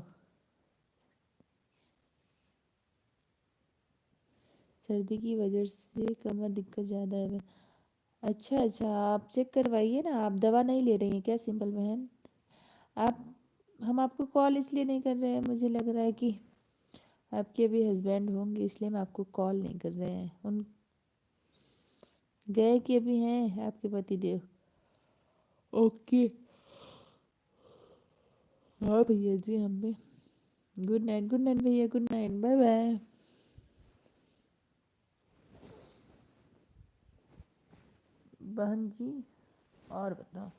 सर्दी की वजह से कमर दिक्कत ज़्यादा है। अच्छा अच्छा, आप चेक करवाइए ना। आप दवा नहीं ले रही हैं क्या सिंपल बहन? आप, हम आपको कॉल इसलिए नहीं कर रहे हैं, मुझे लग रहा है कि आपके अभी हस्बैंड होंगे, इसलिए हम आपको कॉल नहीं कर रहे हैं। उन गए कि अभी हैं आपके पति देव? ओके। हाँ भैया जी, हम भी। गुड नाइट भैया, गुड नाइट, बाय बाय। बहन जी और बताओ,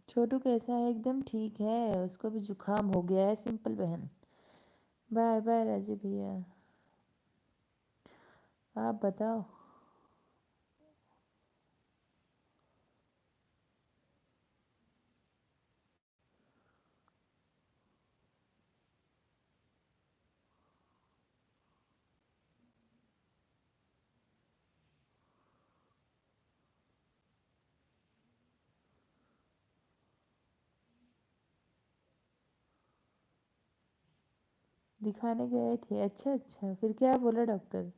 छोटू कैसा है? एकदम ठीक है, उसको भी जुकाम हो गया है सिंपल बहन। बाय बाय राजू भैया। आप बताओ। दिखाने गए थे? अच्छा अच्छा, फिर क्या बोला डॉक्टर?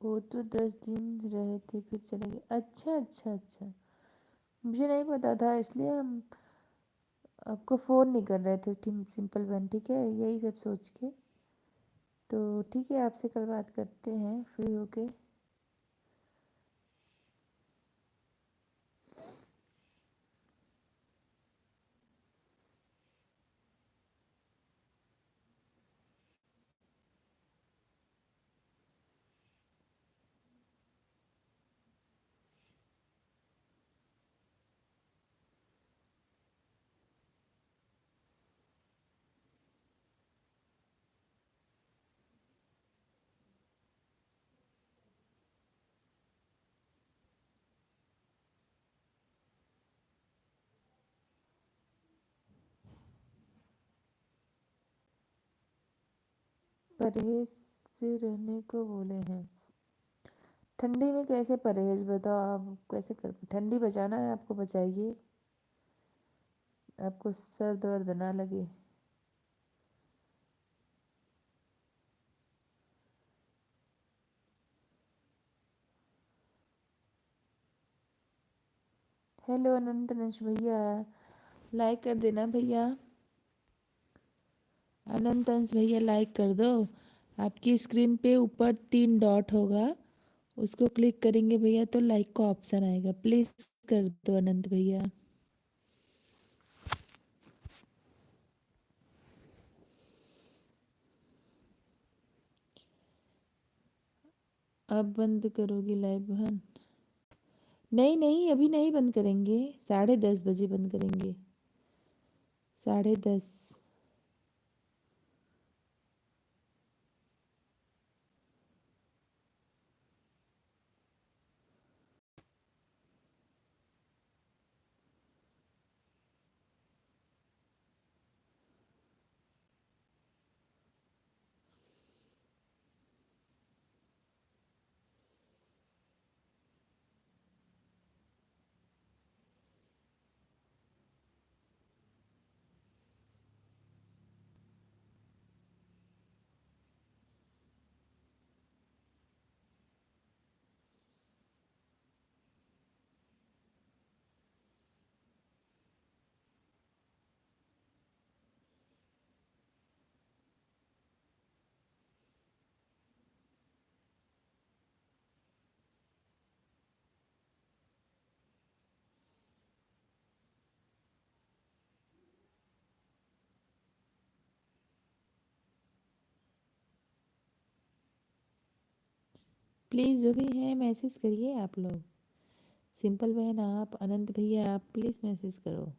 वो तो 10 दिन रहे थे फिर चले गए। अच्छा अच्छा अच्छा, मुझे नहीं पता था, इसलिए हम आपको फ़ोन नहीं कर रहे थे। सिंपल वन, ठीक है, यही सब सोच के। तो ठीक है, आपसे कल बात करते हैं फ्री होके। परहेज से रहने को बोले हैं। ठंडी में कैसे परहेज बताओ, आप कैसे कर? ठंडी बचाना है आपको, बचाइए, आपको सर दर्द ना लगे। हेलो अनंत नंश भैया, लाइक कर देना भैया। अनंत अंश भैया लाइक कर दो। आपकी स्क्रीन पे ऊपर 3 डॉट होगा, उसको क्लिक करेंगे भैया तो लाइक का ऑप्शन आएगा, प्लीज़ कर दो अनंत भैया। अब बंद करोगी लाइव बहन? नहीं नहीं, अभी नहीं बंद करेंगे, 10:30 बजे बंद करेंगे, 10:30। प्लीज़ जो भी है मैसेज करिए आप लोग। सिंपल बहन, आप, अनंत भैया, आप प्लीज़ मैसेज करो।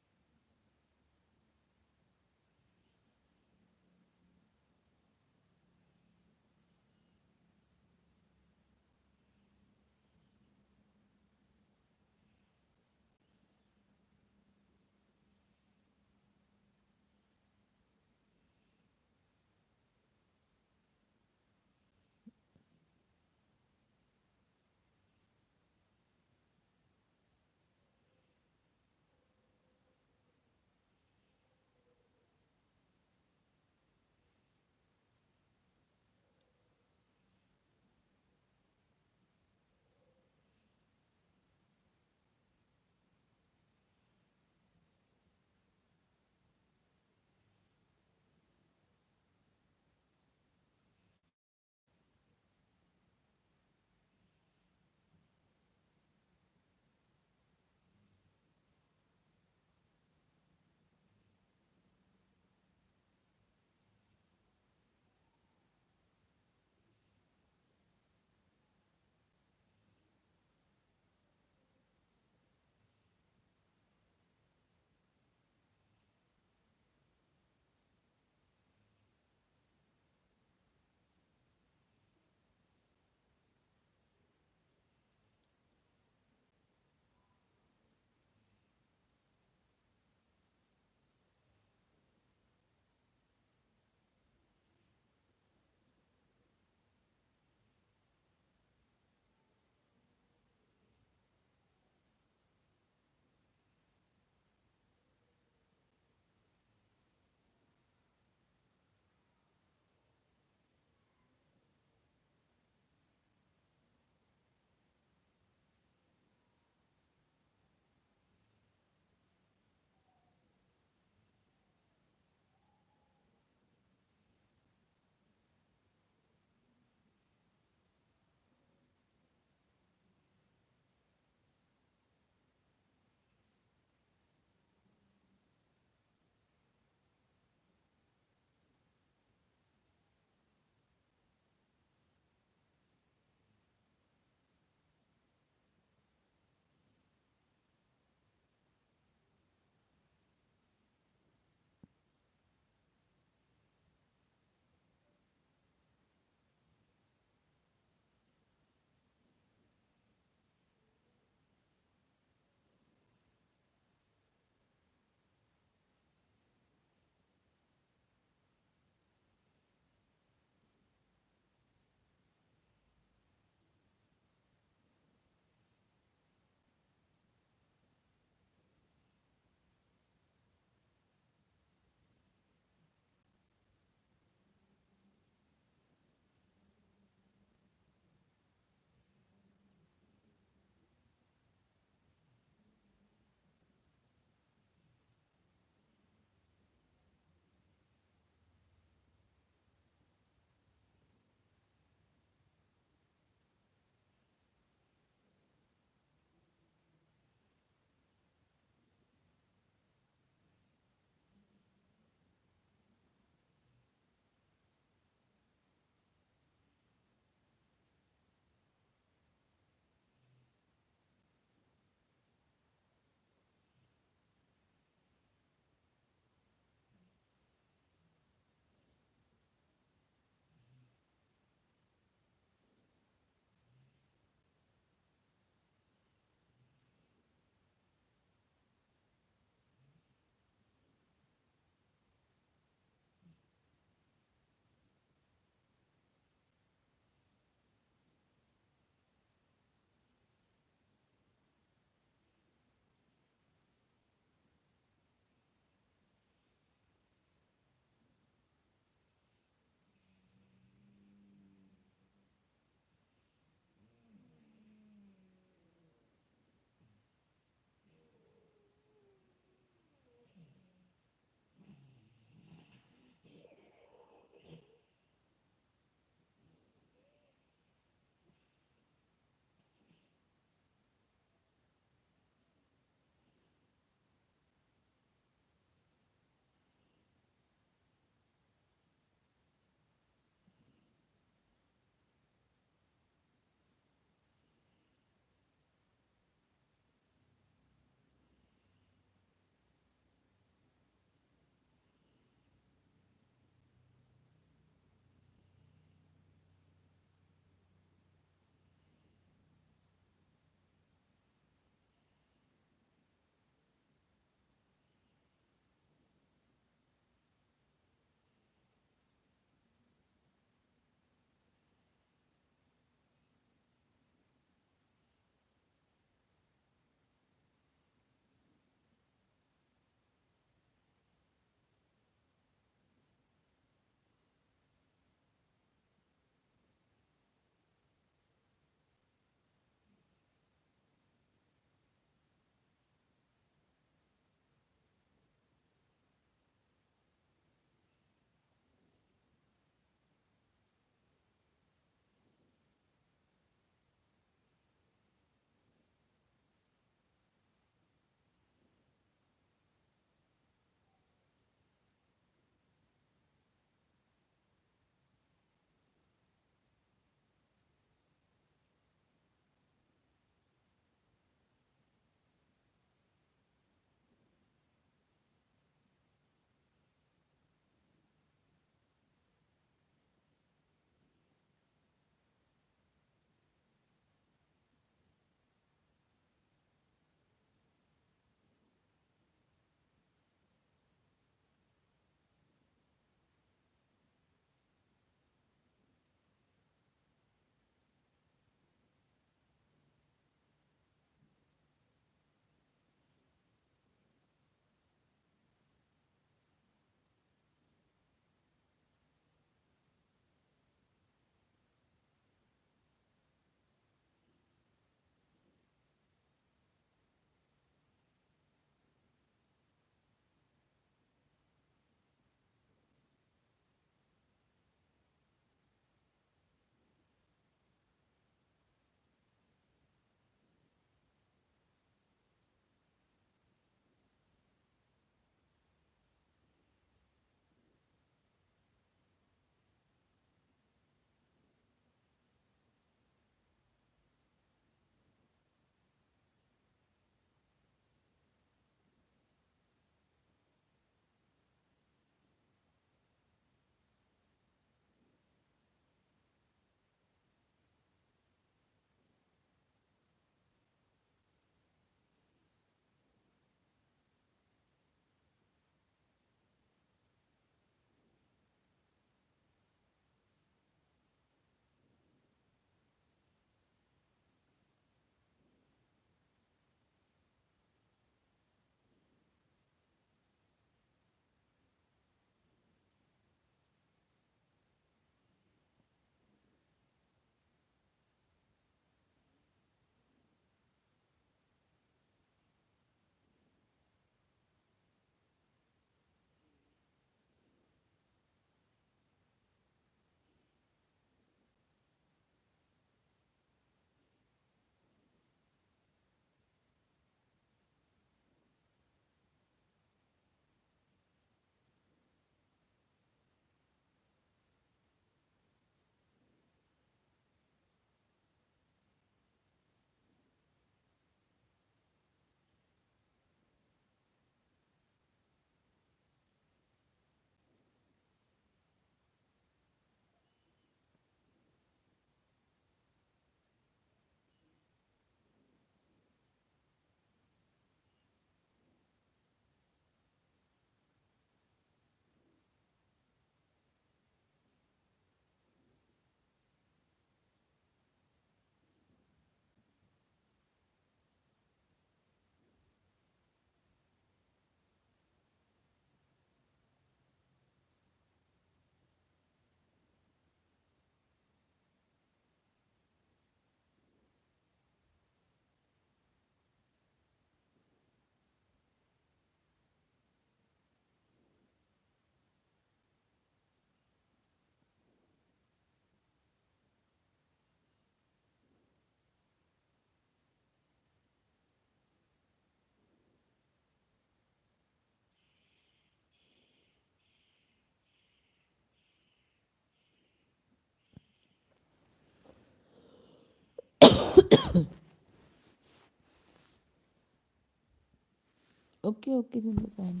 ओके ओके जिंदगी,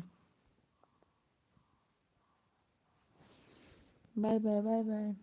बाय बाय बाय बाय।